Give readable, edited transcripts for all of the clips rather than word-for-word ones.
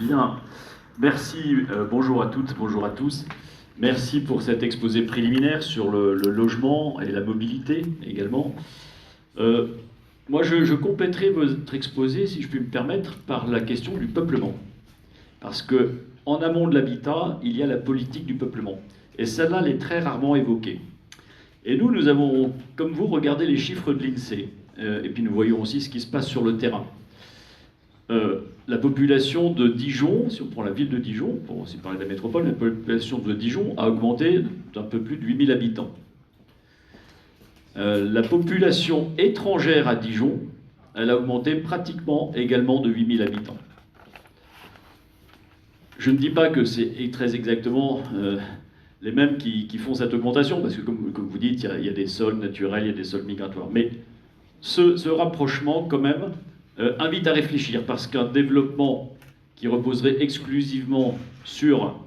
Bien, merci, bonjour à toutes, bonjour à tous. Merci pour cet exposé préliminaire sur le logement et la mobilité également. Moi, je compléterai votre exposé, si je puis me permettre, par la question du peuplement. Parce que en amont de l'habitat, il y a la politique du peuplement. Et celle-là, elle est très rarement évoquée. Et nous avons, comme vous, regardé les chiffres de l'INSEE. Et puis nous voyons aussi ce qui se passe sur le terrain. La population de Dijon, si on prend la ville de Dijon, pour aussi parler de la métropole, la population de Dijon a augmenté d'un peu plus de 8000 habitants. La population étrangère à Dijon, elle a augmenté pratiquement également de 8000 habitants. Je ne dis pas que c'est très exactement les mêmes qui font cette augmentation, parce que comme vous dites, il y a des sols naturels, il y a des sols migratoires. Mais ce rapprochement, quand même, invite à réfléchir, parce qu'un développement qui reposerait exclusivement sur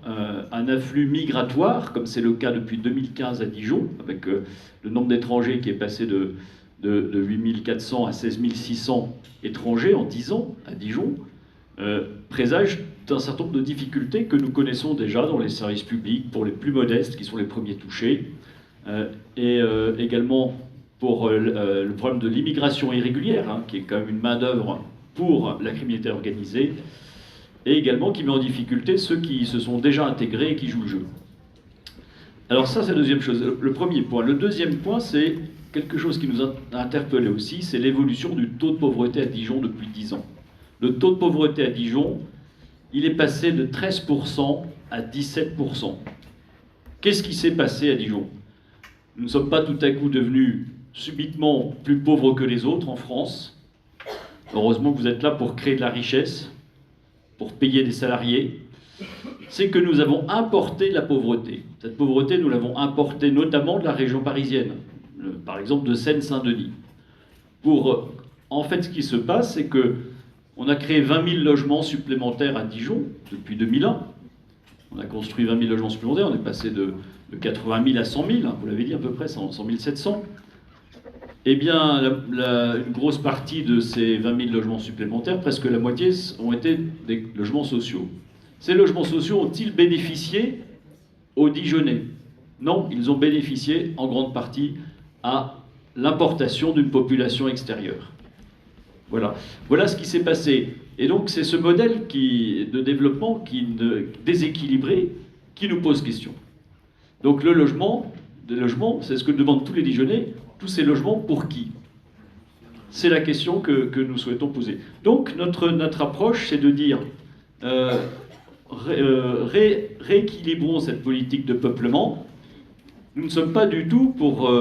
un afflux migratoire, comme c'est le cas depuis 2015 à Dijon, avec le nombre d'étrangers qui est passé de 8400 à 16 600 étrangers en 10 ans à Dijon, présage d'un certain nombre de difficultés que nous connaissons déjà dans les services publics, pour les plus modestes, qui sont les premiers touchés, et également pour le problème de l'immigration irrégulière, qui est quand même une main-d'œuvre pour la criminalité organisée, et également qui met en difficulté ceux qui se sont déjà intégrés et qui jouent le jeu. Alors ça, c'est la deuxième chose, le premier point. Le deuxième point, c'est quelque chose qui nous a interpellé aussi, c'est l'évolution du taux de pauvreté à Dijon depuis 10 ans. Le taux de pauvreté à Dijon, il est passé de 13% à 17%. Qu'est-ce qui s'est passé à Dijon? Nous ne sommes pas tout à coup devenus subitement plus pauvres que les autres en France. Heureusement que vous êtes là pour créer de la richesse, pour payer des salariés. C'est que nous avons importé de la pauvreté. Cette pauvreté, nous l'avons importée notamment de la région parisienne, par exemple de Seine-Saint-Denis. En fait, ce qui se passe, c'est que on a créé 20 000 logements supplémentaires à Dijon depuis 2001. On a construit 20 000 logements supplémentaires, on est passé de 80 000 à 100 000, vous l'avez dit à peu près, 100 700. Eh bien, une grosse partie de ces 20 000 logements supplémentaires, presque la moitié, ont été des logements sociaux. Ces logements sociaux ont-ils bénéficié aux Dijonnais? Non, ils ont bénéficié en grande partie à l'importation d'une population extérieure. Voilà ce qui s'est passé. Et donc c'est ce modèle de développement déséquilibré qui nous pose question. Donc le logement, c'est ce que demandent tous les Dijonnais, tous ces logements pour qui? C'est la question que nous souhaitons poser. Donc notre approche, c'est de dire rééquilibrons cette politique de peuplement. Nous ne sommes pas du tout pour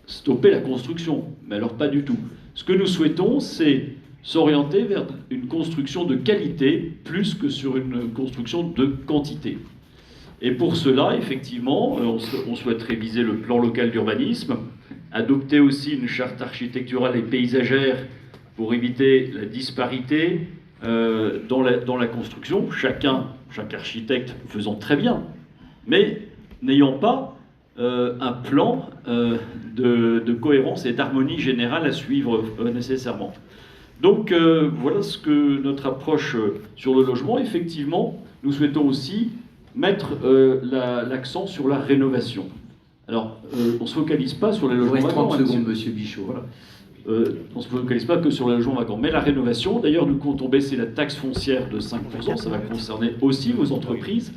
stopper la construction, mais alors pas du tout. Ce que nous souhaitons, c'est s'orienter vers une construction de qualité plus que sur une construction de quantité. Et pour cela, effectivement, on souhaite réviser le plan local d'urbanisme, adopter aussi une charte architecturale et paysagère pour éviter la disparité dans la construction, chaque architecte faisant très bien, mais n'ayant pas un plan de cohérence et d'harmonie générale à suivre nécessairement. Donc voilà ce que notre approche sur le logement. Effectivement, nous souhaitons aussi mettre l'accent sur la rénovation. Alors, on ne se focalise pas sur les logements vacants. 30 secondes, monsieur Bichot. Voilà. On ne se focalise pas que sur les logements vacants, mais la rénovation. D'ailleurs, nous comptons baisser la taxe foncière de 5%, ça va concerner aussi vos entreprises,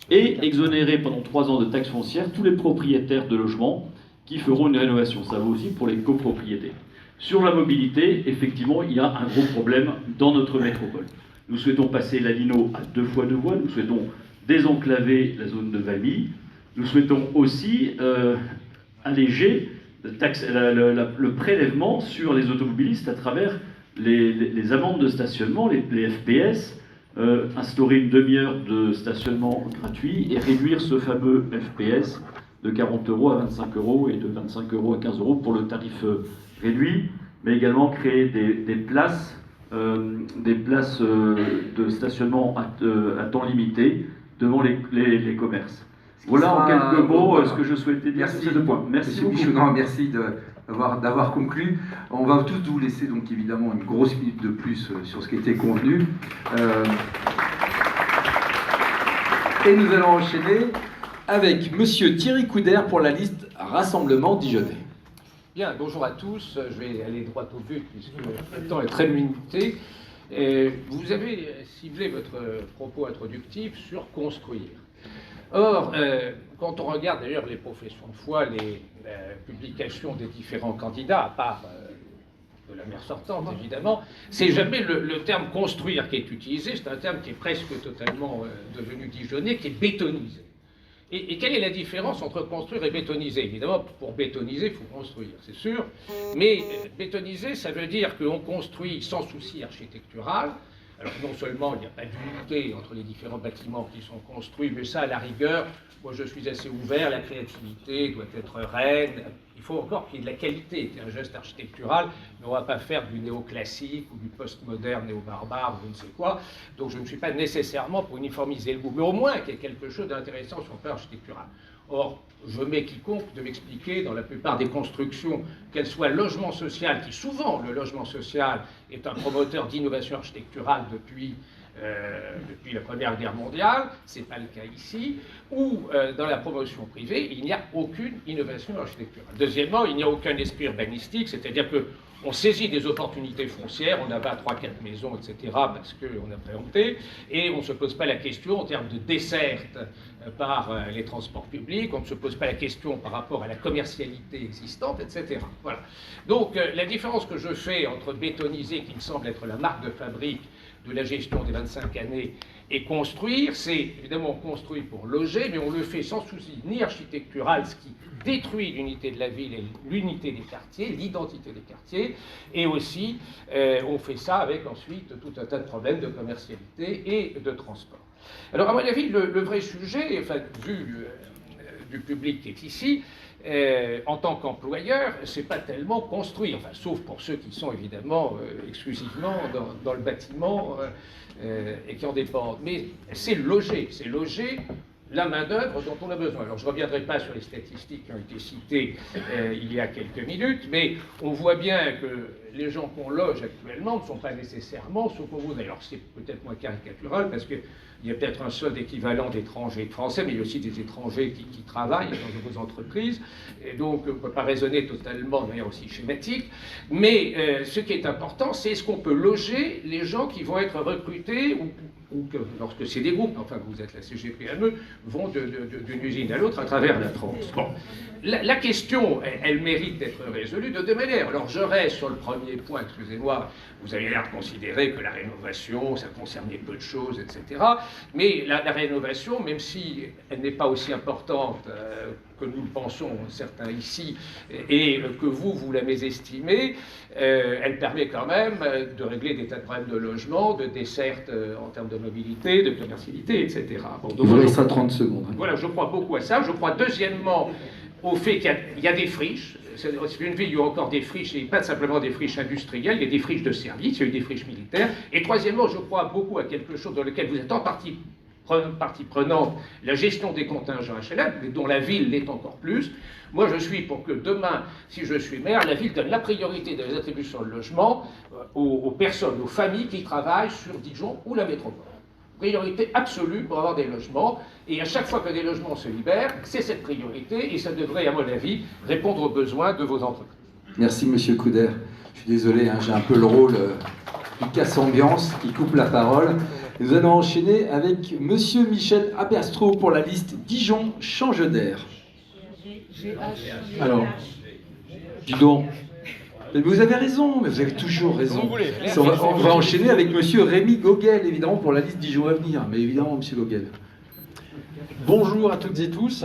et exonérer pendant 3 ans de taxe foncière tous les propriétaires de logements qui feront une rénovation. Ça vaut aussi pour les copropriétés. Sur la mobilité, effectivement, il y a un gros problème dans notre métropole. Nous souhaitons passer la Lino à 2 fois 2 voies, nous souhaitons désenclaver la zone de Valmy, nous souhaitons aussi alléger le prélèvement sur les automobilistes à travers les amendes de stationnement, les FPS, instaurer une demi-heure de stationnement gratuit et réduire ce fameux FPS de 40 € à 25 € et de 25 € à 15 € pour le tarif réduit, mais également créer des places de stationnement à temps limité devant les commerces. Voilà en quelques mots ce que je souhaitais dire sur ces 2 points. Merci beaucoup. Bichot, non, merci d'avoir conclu. On va tous vous laisser donc évidemment une grosse minute de plus sur ce qui était convenu. Et nous allons enchaîner avec Monsieur Thierry Couder pour la liste Rassemblement Dijonnais. Bien, bonjour à tous. Je vais aller droit au but puisque le temps est très limité. Vous avez ciblé votre propos introductif sur construire. Or, quand on regarde d'ailleurs les professions de foi, les publications des différents candidats, à part de la maire sortante évidemment, c'est jamais le terme construire qui est utilisé, c'est un terme qui est presque totalement devenu dijonnais, qui est bétonisé. Et quelle est la différence entre construire et bétoniser? Évidemment, pour bétoniser, il faut construire, c'est sûr. Mais bétoniser, ça veut dire qu'on construit sans souci architectural. Alors non seulement il n'y a pas d'unité entre les différents bâtiments qui sont construits, mais ça, à la rigueur, moi je suis assez ouvert, la créativité doit être reine. Il faut encore qu'il y ait de la qualité, c'est un geste architectural, mais on ne va pas faire du néoclassique ou du postmoderne néo-barbare ou je ne sais quoi. Donc je ne suis pas nécessairement pour uniformiser le goût, mais au moins qu'il y ait quelque chose d'intéressant sur le plan architectural. Or, je mets quiconque de m'expliquer dans la plupart des constructions, qu'elles soient logement social, qui souvent, le logement social est un promoteur d'innovation architecturale depuis la Première Guerre mondiale, ce n'est pas le cas ici, ou dans la promotion privée, il n'y a aucune innovation architecturale. Deuxièmement, il n'y a aucun esprit urbanistique, c'est-à-dire qu'on saisit des opportunités foncières, on abat 3-4 maisons, etc., parce qu'on a préempté, et on ne se pose pas la question en termes de desserte par les transports publics, on ne se pose pas la question par rapport à la commercialité existante, etc. Voilà. Donc la différence que je fais entre bétoniser, qui me semble être la marque de fabrique de la gestion des 25 années, et construire, c'est évidemment on construit pour loger, mais on le fait sans souci ni architectural, ce qui détruit l'unité de la ville et l'unité des quartiers, l'identité des quartiers, et aussi on fait ça avec ensuite tout un tas de problèmes de commercialité et de transport. Alors à mon avis, le vrai sujet, enfin, vu du public qui est ici, en tant qu'employeur, c'est pas tellement construire, enfin, sauf pour ceux qui sont évidemment exclusivement dans le bâtiment et qui en dépendent, mais c'est loger la main-d'œuvre dont on a besoin. Alors je ne reviendrai pas sur les statistiques qui ont été citées il y a quelques minutes, mais on voit bien que les gens qu'on loge actuellement ne sont pas nécessairement ceux qu'on voudrait. Alors c'est peut-être moins caricatural parce qu'il y a peut-être un seul équivalent d'étrangers et de Français, mais il y a aussi des étrangers qui travaillent dans vos entreprises, et donc on ne peut pas raisonner totalement de manière aussi schématique. Mais ce qui est important, c'est est-ce qu'on peut loger les gens qui vont être recrutés ou que, lorsque c'est des groupes, enfin vous êtes la CGPME, vont d'une usine à l'autre à travers la France. Bon. La question, elle mérite d'être résolue de deux manières. Alors je reste sur le premier point, excusez-moi, vous avez l'air de considérer que la rénovation, ça concernait peu de choses, etc. Mais la rénovation, même si elle n'est pas aussi importante que nous le pensons certains ici, et que vous la mésestimez, elle permet quand même de régler des tas de problèmes de logement, de desserte en termes de mobilité, de commercialité, etc. Bon, donc, il vous restera 30 secondes. Voilà, je crois beaucoup à ça. Je crois deuxièmement au fait qu'il y a des friches. C'est une ville où il y a encore des friches, et pas simplement des friches industrielles, il y a des friches de services, il y a eu des friches militaires. Et troisièmement, je crois beaucoup à quelque chose dans lequel vous êtes en partie prenante, la gestion des contingents HLM, dont la ville l'est encore plus. Moi, je suis pour que demain, si je suis maire, la ville donne la priorité dans les attributions de logement aux personnes, aux familles qui travaillent sur Dijon ou la métropole. Priorité absolue pour avoir des logements, et à chaque fois que des logements se libèrent, c'est cette priorité, et ça devrait, à mon avis, répondre aux besoins de vos entreprises. Merci, Monsieur Couder. Je suis désolé, hein, j'ai un peu le rôle du casse-ambiance qui coupe la parole. Nous allons enchaîner avec Monsieur Michel Aberstro pour la liste Dijon change d'air. Alors, dis donc. Mais vous avez raison, mais vous avez toujours raison. On va enchaîner avec Monsieur Rémi Gogel, évidemment, pour la liste Dijon Avenir. Mais évidemment, Monsieur Gogel. Bonjour à toutes et tous.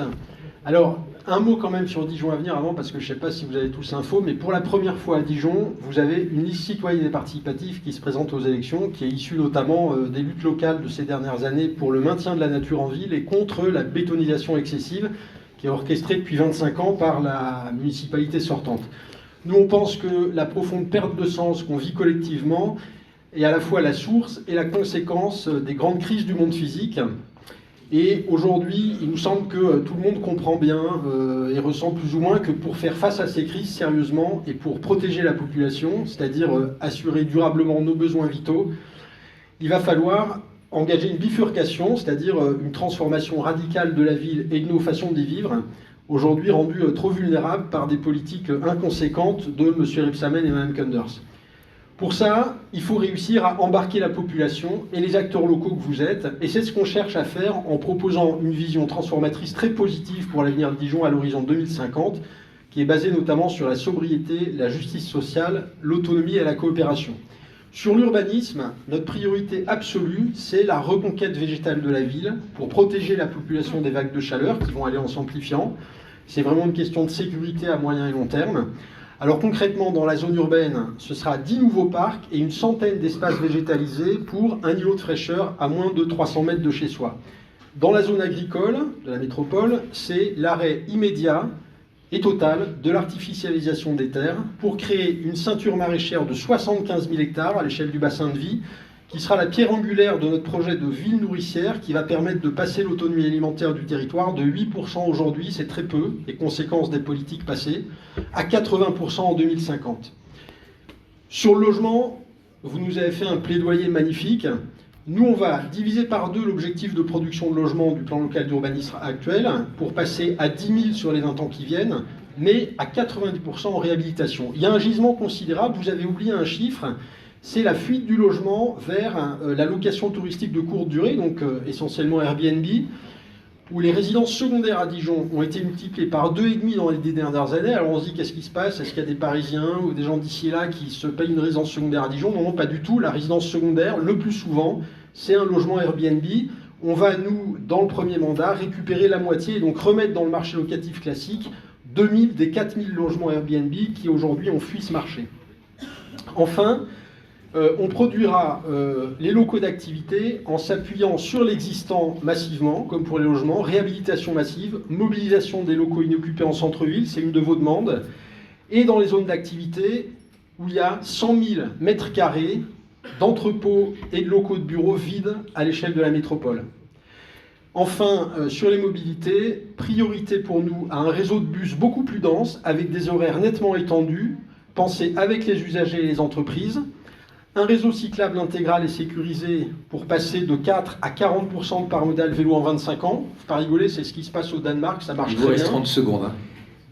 Alors, un mot quand même sur Dijon Avenir avant, parce que je ne sais pas si vous avez tous l'info, mais pour la première fois à Dijon, vous avez une liste citoyenne et participative qui se présente aux élections, qui est issue notamment des luttes locales de ces dernières années pour le maintien de la nature en ville et contre la bétonisation excessive, qui est orchestrée depuis 25 ans par la municipalité sortante. Nous, on pense que la profonde perte de sens qu'on vit collectivement est à la fois la source et la conséquence des grandes crises du monde physique. Et aujourd'hui, il nous semble que tout le monde comprend bien et ressent plus ou moins que pour faire face à ces crises sérieusement et pour protéger la population, c'est-à-dire assurer durablement nos besoins vitaux, il va falloir engager une bifurcation, c'est-à-dire une transformation radicale de la ville et de nos façons d'y vivre, aujourd'hui rendues trop vulnérables par des politiques inconséquentes de M. Rebsamen et Mme Kunders. Pour ça, il faut réussir à embarquer la population et les acteurs locaux que vous êtes, et c'est ce qu'on cherche à faire en proposant une vision transformatrice très positive pour l'avenir de Dijon à l'horizon 2050, qui est basée notamment sur la sobriété, la justice sociale, l'autonomie et la coopération. Sur l'urbanisme, notre priorité absolue, c'est la reconquête végétale de la ville pour protéger la population des vagues de chaleur qui vont aller en s'amplifiant. C'est vraiment une question de sécurité à moyen et long terme. Alors concrètement, dans la zone urbaine, ce sera 10 nouveaux parcs et une centaine d'espaces végétalisés pour un îlot de fraîcheur à moins de 300 mètres de chez soi. Dans la zone agricole de la métropole, c'est l'arrêt immédiat et total de l'artificialisation des terres pour créer une ceinture maraîchère de 75 000 hectares à l'échelle du bassin de vie, qui sera la pierre angulaire de notre projet de ville nourricière qui va permettre de passer l'autonomie alimentaire du territoire de 8% aujourd'hui, c'est très peu, les conséquences des politiques passées, à 80% en 2050. Sur le logement, vous nous avez fait un plaidoyer magnifique. Nous, on va diviser par 2 l'objectif de production de logement du plan local d'urbanisme actuel pour passer à 10 000 sur les 20 ans qui viennent, mais à 90% en réhabilitation. Il y a un gisement considérable, vous avez oublié un chiffre, c'est la fuite du logement vers la location touristique de courte durée, donc essentiellement Airbnb, où les résidences secondaires à Dijon ont été multipliées par 2,5 dans les 10 dernières années. Alors on se dit, qu'est-ce qui se passe? Est-ce qu'il y a des Parisiens ou des gens d'ici et là qui se payent une résidence secondaire à Dijon? Non, non, pas du tout. La résidence secondaire, le plus souvent, c'est un logement Airbnb. On va, nous, dans le premier mandat, récupérer la moitié et donc remettre dans le marché locatif classique 2000 des 4000 logements Airbnb qui aujourd'hui ont fui ce marché. Enfin, on produira les locaux d'activité en s'appuyant sur l'existant massivement, comme pour les logements, réhabilitation massive, mobilisation des locaux inoccupés en centre-ville, c'est une de vos demandes, et dans les zones d'activité où il y a 100 000 mètres carrés d'entrepôts et de locaux de bureaux vides à l'échelle de la métropole. Enfin, sur les mobilités, priorité pour nous à un réseau de bus beaucoup plus dense, avec des horaires nettement étendus, pensés avec les usagers et les entreprises, un réseau cyclable intégral et sécurisé pour passer de 4 à 40% de part modale vélo en 25 ans. Faut pas rigoler, c'est ce qui se passe au Danemark, ça marche très bien. Il vous reste 30 secondes. Hein.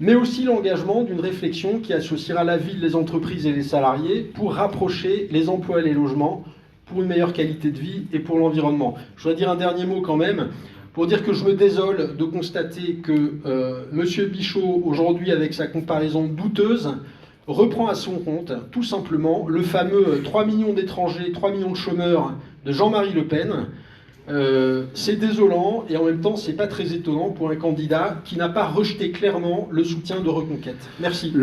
Mais aussi l'engagement d'une réflexion qui associera la ville, les entreprises et les salariés pour rapprocher les emplois et les logements pour une meilleure qualité de vie et pour l'environnement. Je voudrais dire un dernier mot quand même, pour dire que je me désole de constater que M. Bichot, aujourd'hui, avec sa comparaison douteuse, reprend à son compte, tout simplement, le fameux 3 millions d'étrangers, 3 millions de chômeurs de Jean-Marie Le Pen. C'est désolant et en même temps, c'est pas très étonnant pour un candidat qui n'a pas rejeté clairement le soutien de Reconquête. Merci.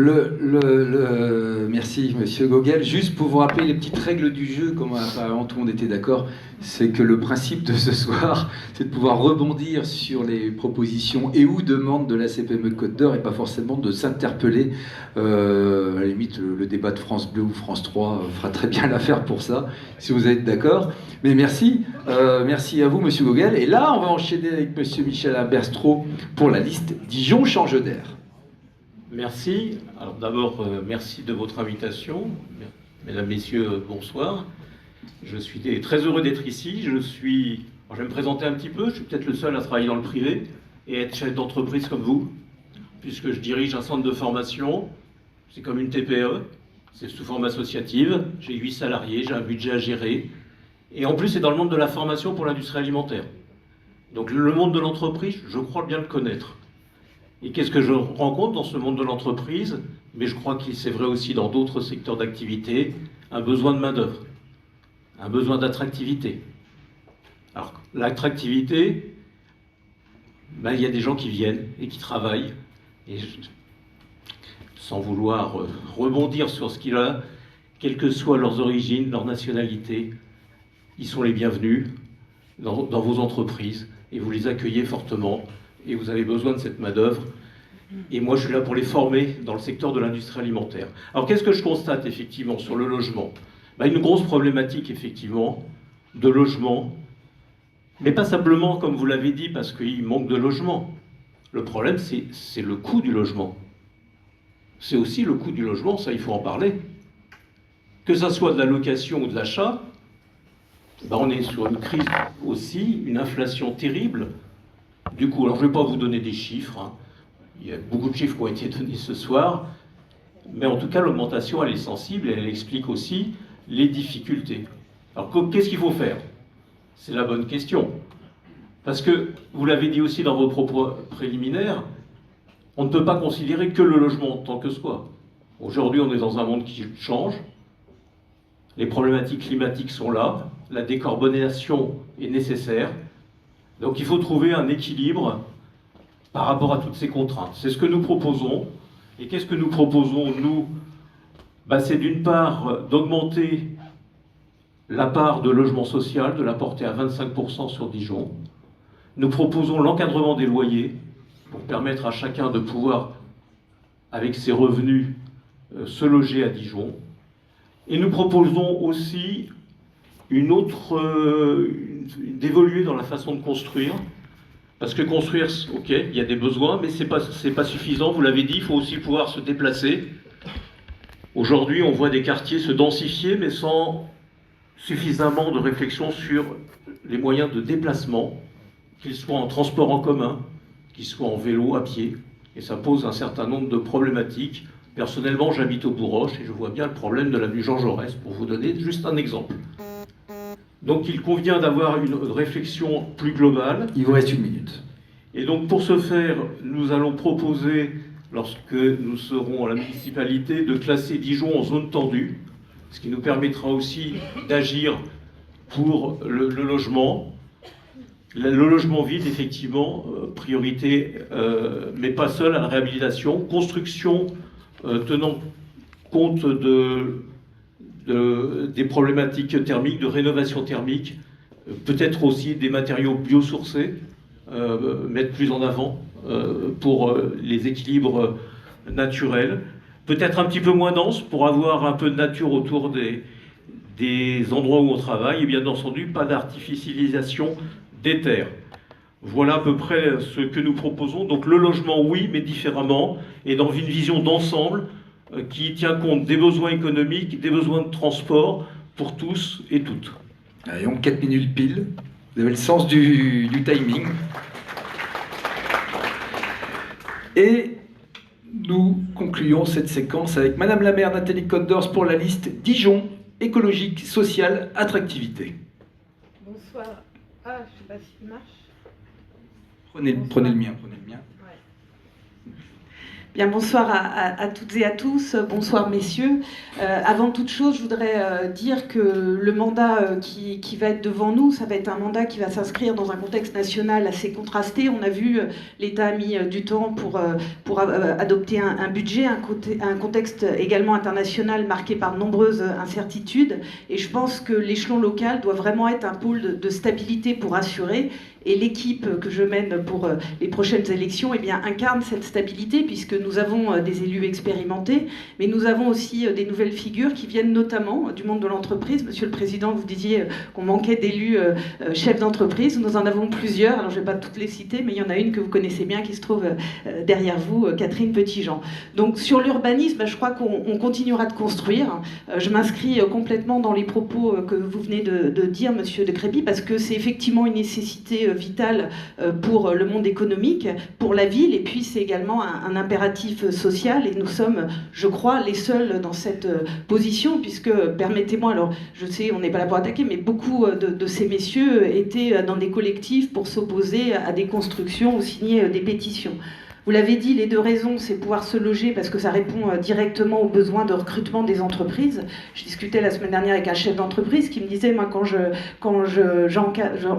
Merci, Monsieur Gogel. Juste pour vous rappeler les petites règles du jeu, comme apparemment tout le monde était d'accord, c'est que le principe de ce soir, c'est de pouvoir rebondir sur les propositions et ou demandes de la CPME de Côte d'Or et pas forcément de s'interpeller. À la limite, le débat de France Bleu ou France 3 fera très bien l'affaire pour ça, si vous êtes d'accord. Mais merci. Merci à vous, Monsieur Gogel. Et là, on va enchaîner avec Monsieur Michel Aberstro pour la liste Dijon change d'air. Merci. Alors d'abord, merci de votre invitation. Mesdames, Messieurs, bonsoir. Je suis très heureux d'être ici. Je vais me présenter un petit peu. Je suis peut-être le seul à travailler dans le privé et être chef d'entreprise comme vous, puisque je dirige un centre de formation. C'est comme une TPE. C'est sous forme associative. J'ai 8 salariés, j'ai un budget à gérer. Et en plus, c'est dans le monde de la formation pour l'industrie alimentaire. Donc le monde de l'entreprise, je crois bien le connaître. Et qu'est-ce que je rencontre dans ce monde de l'entreprise? Mais je crois que c'est vrai aussi dans d'autres secteurs d'activité, un besoin de main-d'œuvre, un besoin d'attractivité. Alors, l'attractivité, il y a des gens qui viennent et qui travaillent. Et sans vouloir rebondir sur ce qu'il a, quelles que soient leurs origines, leur nationalité, ils sont les bienvenus dans vos entreprises et vous les accueillez fortement et vous avez besoin de cette main-d'œuvre. Et moi, je suis là pour les former dans le secteur de l'industrie alimentaire. Alors, qu'est-ce que je constate effectivement sur le logement? Une grosse problématique effectivement de logement Mais pas simplement, comme vous l'avez dit, parce qu'il manque de logement. Le problème, c'est le coût du logement. C'est aussi le coût du logement, ça il faut en parler. Que ça soit de la location ou de l'achat, ben on est sur une crise aussi, une inflation terrible. Du coup, alors je ne vais pas vous donner des chiffres, hein. Il y a beaucoup de chiffres qui ont été donnés ce soir, mais en tout cas l'augmentation elle est sensible et elle explique aussi les difficultés. Alors qu'est-ce qu'il faut faire? C'est la bonne question. Parce que, vous l'avez dit aussi dans vos propos préliminaires, on ne peut pas considérer que le logement en tant que soi. Aujourd'hui, on est dans un monde qui change, les problématiques climatiques sont là, la décarbonation est nécessaire, donc il faut trouver un équilibre par rapport à toutes ces contraintes. C'est ce que nous proposons. Et qu'est-ce que nous proposons, nous? C'est d'une part d'augmenter la part de logement social, de la porter à 25% sur Dijon. Nous proposons l'encadrement des loyers pour permettre à chacun de pouvoir, avec ses revenus, se loger à Dijon. Et nous proposons aussi d'évoluer dans la façon de construire. Parce que construire, ok, il y a des besoins, mais c'est pas suffisant, vous l'avez dit, il faut aussi pouvoir se déplacer. Aujourd'hui, on voit des quartiers se densifier, mais sans suffisamment de réflexion sur les moyens de déplacement, qu'ils soient en transport en commun, qu'ils soient en vélo, à pied. Et ça pose un certain nombre de problématiques. Personnellement, j'habite au Bourroche et je vois bien le problème de l'avenue Jean Jaurès, pour vous donner juste un exemple. Donc il convient d'avoir une réflexion plus globale. Il vous reste 1 minute. Et donc pour ce faire, nous allons proposer, lorsque nous serons à la municipalité, de classer Dijon en zone tendue, ce qui nous permettra aussi d'agir pour le logement. Le logement vide, effectivement, priorité, mais pas seul, à la réhabilitation, construction tenant compte des problématiques thermiques, de rénovation thermique, peut-être aussi des matériaux biosourcés, mettre plus en avant pour les équilibres naturels, peut-être un petit peu moins dense pour avoir un peu de nature autour des endroits où on travaille, et bien entendu pas d'artificialisation des terres. Voilà à peu près ce que nous proposons. Donc le logement, oui, mais différemment, et dans une vision d'ensemble qui tient compte des besoins économiques, des besoins de transport pour tous et toutes. Allez, on 4 minutes pile. Vous avez le sens du timing. Et nous concluons cette séquence avec Madame la maire Nathalie Condors pour la liste Dijon, écologique, sociale, attractivité. Bonsoir. Ah, je sais pas s'il marche. Prenez le mien. Bien, bonsoir à toutes et à tous, bonsoir messieurs. Avant toute chose, je voudrais dire que le mandat qui va être devant nous, ça va être un mandat qui va s'inscrire dans un contexte national assez contrasté. On a vu, l'État a mis du temps pour adopter un budget, un contexte également international marqué par de nombreuses incertitudes. Et je pense que l'échelon local doit vraiment être un pôle de stabilité pour assurer. Et l'équipe que je mène pour les prochaines élections incarne cette stabilité, puisque nous avons des élus expérimentés, mais nous avons aussi des nouvelles figures qui viennent notamment du monde de l'entreprise. Monsieur le Président, vous disiez qu'on manquait d'élus chefs d'entreprise. Nous en avons plusieurs, alors je ne vais pas toutes les citer, mais il y en a une que vous connaissez bien qui se trouve derrière vous, Catherine Petitjean. Donc sur l'urbanisme, je crois qu'on continuera de construire. Je m'inscris complètement dans les propos que vous venez de dire, Monsieur de Crépy, parce que c'est effectivement une nécessité vitale pour le monde économique, pour la ville, et puis c'est également un impératif social, et nous sommes, je crois, les seuls dans cette position, puisque, permettez-moi, alors je sais, on n'est pas là pour attaquer, mais beaucoup de ces messieurs étaient dans des collectifs pour s'opposer à des constructions ou signer des pétitions. Vous l'avez dit, les deux raisons, c'est pouvoir se loger parce que ça répond directement aux besoins de recrutement des entreprises. Je discutais la semaine dernière avec un chef d'entreprise qui me disait, moi, quand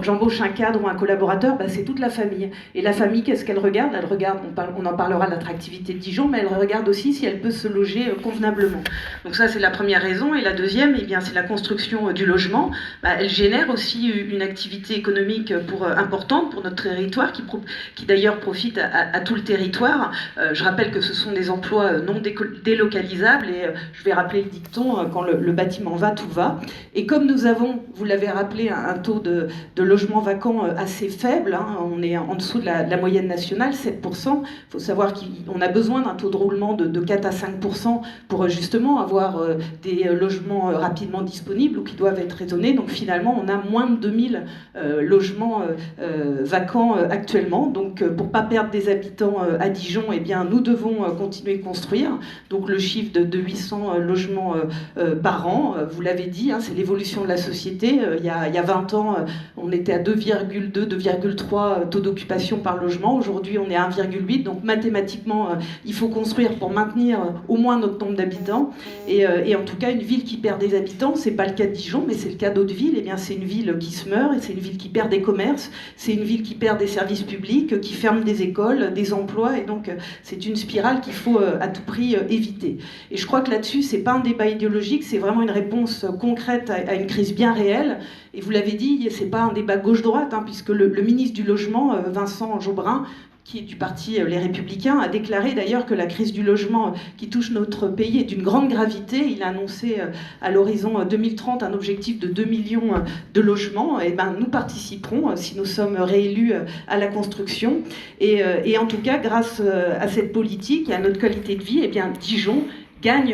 j'embauche un cadre ou un collaborateur, c'est toute la famille. Et la famille, qu'est-ce qu'elle regarde? Elle regarde, on en parlera de l'attractivité de Dijon, mais elle regarde aussi si elle peut se loger convenablement. Donc ça, c'est la première raison. Et la deuxième, c'est la construction du logement. Elle génère aussi une activité économique importante pour notre territoire, qui d'ailleurs profite à tout le territoire. territoire. Je rappelle que ce sont des emplois non délocalisables et je vais rappeler le dicton, quand le bâtiment va, tout va. Et comme nous avons, vous l'avez rappelé, un taux de logements vacants assez faible, hein, on est en dessous de la moyenne nationale, 7%. Il faut savoir qu'on a besoin d'un taux de roulement de 4 à 5% pour justement avoir des logements rapidement disponibles ou qui doivent être raisonnés. Donc finalement, on a moins de 2000 logements vacants actuellement. Donc pour ne pas perdre des habitants à Dijon, eh bien, nous devons continuer de construire. Donc le chiffre de 800 logements par an, vous l'avez dit, hein, c'est l'évolution de la société. Il y a 20 ans, on était à 2,2, 2,3 taux d'occupation par logement. Aujourd'hui, on est à 1,8. Donc mathématiquement, il faut construire pour maintenir au moins notre nombre d'habitants. Et en tout cas, une ville qui perd des habitants, c'est pas le cas de Dijon, mais c'est le cas d'autres villes. Eh bien, c'est une ville qui se meurt, et c'est une ville qui perd des commerces, c'est une ville qui perd des services publics, qui ferme des écoles, des emplois, et donc c'est une spirale qu'il faut à tout prix éviter. Et je crois que là-dessus, c'est pas un débat idéologique, c'est vraiment une réponse concrète à une crise bien réelle. Et vous l'avez dit, c'est pas un débat gauche-droite, hein, puisque le ministre du Logement, Vincent Jeaubrin, qui est du parti Les Républicains, a déclaré d'ailleurs que la crise du logement qui touche notre pays est d'une grande gravité. Il a annoncé à l'horizon 2030 un objectif de 2 millions de logements. Et ben, nous participerons, si nous sommes réélus, à la construction. Et en tout cas, grâce à cette politique et à notre qualité de vie, eh bien, Dijon gagne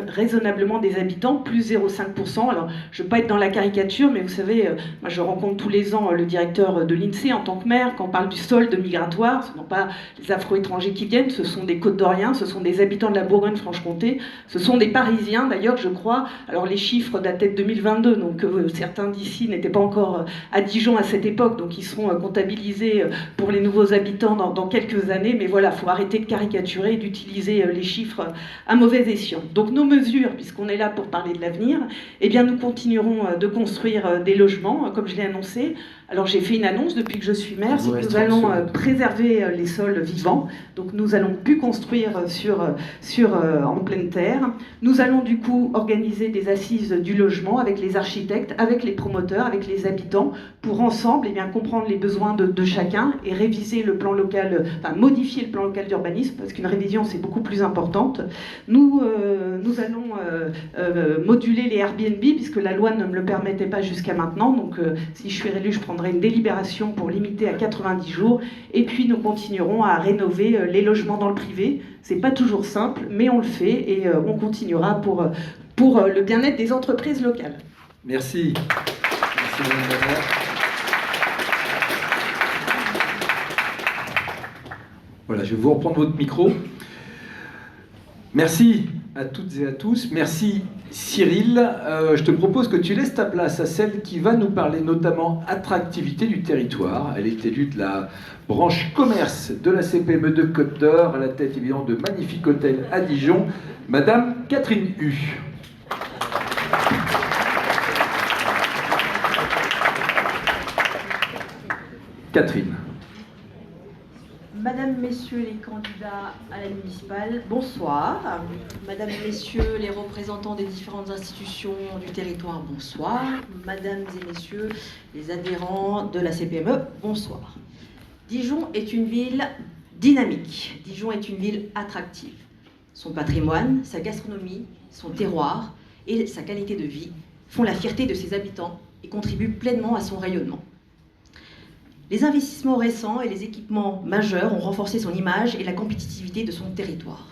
raisonnablement des habitants, plus 0,5%. Alors, je ne veux pas être dans la caricature, mais vous savez, moi je rencontre tous les ans le directeur de l'INSEE en tant que maire. Quand on parle du solde migratoire, ce ne sont pas les Afro-étrangers qui viennent, ce sont des Côtes-d'Oriens, ce sont des habitants de la Bourgogne-Franche-Comté, ce sont des Parisiens d'ailleurs, je crois. Alors les chiffres dataient de 2022, donc certains d'ici n'étaient pas encore à Dijon à cette époque, donc ils seront comptabilisés pour les nouveaux habitants dans quelques années. Mais voilà, il faut arrêter de caricaturer et d'utiliser les chiffres à mauvais escient. Donc nos mesures, puisqu'on est là pour parler de l'avenir, eh bien nous continuerons de construire des logements, comme je l'ai annoncé. Alors j'ai fait une annonce depuis que je suis maire, c'est que nous allons préserver les sols vivants. Donc nous allons plus construire en pleine terre. Nous allons du coup organiser des assises du logement avec les architectes, avec les promoteurs, avec les habitants, pour ensemble eh bien, comprendre les besoins de chacun et réviser le plan local, enfin modifier le plan local d'urbanisme, parce qu'une révision c'est beaucoup plus importante. Nous allons moduler les Airbnb, puisque la loi ne me le permettait pas jusqu'à maintenant. Donc si je suis réélue, je prendrai une délibération pour limiter à 90 jours. Et puis nous continuerons à rénover les logements dans le privé. C'est pas toujours simple, mais on le fait et on continuera pour le bien-être des entreprises locales. Merci. Merci Madame la maire. Voilà, je vais vous reprendre votre micro. Merci à toutes et à tous. Merci Cyril. Je te propose que tu laisses ta place à celle qui va nous parler notamment attractivité du territoire. Elle est élue de la branche commerce de la CPME de Côte d'Or, à la tête évidemment de magnifiques hôtels à Dijon, Madame Catherine Hu. Catherine. Madame, Messieurs les candidats à la municipale, bonsoir. Madame, Messieurs les représentants des différentes institutions du territoire, bonsoir. Mesdames et Messieurs les adhérents de la CPME, bonsoir. Dijon est une ville dynamique. Dijon est une ville attractive. Son patrimoine, sa gastronomie, son terroir et sa qualité de vie font la fierté de ses habitants et contribuent pleinement à son rayonnement. Les investissements récents et les équipements majeurs ont renforcé son image et la compétitivité de son territoire.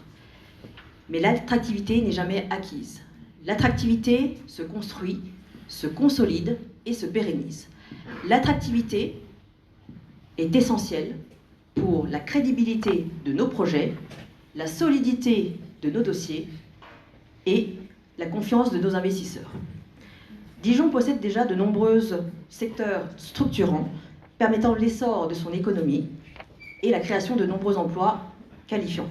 Mais l'attractivité n'est jamais acquise. L'attractivité se construit, se consolide et se pérennise. L'attractivité est essentielle pour la crédibilité de nos projets, la solidité de nos dossiers et la confiance de nos investisseurs. Dijon possède déjà de nombreux secteurs structurants permettant l'essor de son économie et la création de nombreux emplois qualifiants.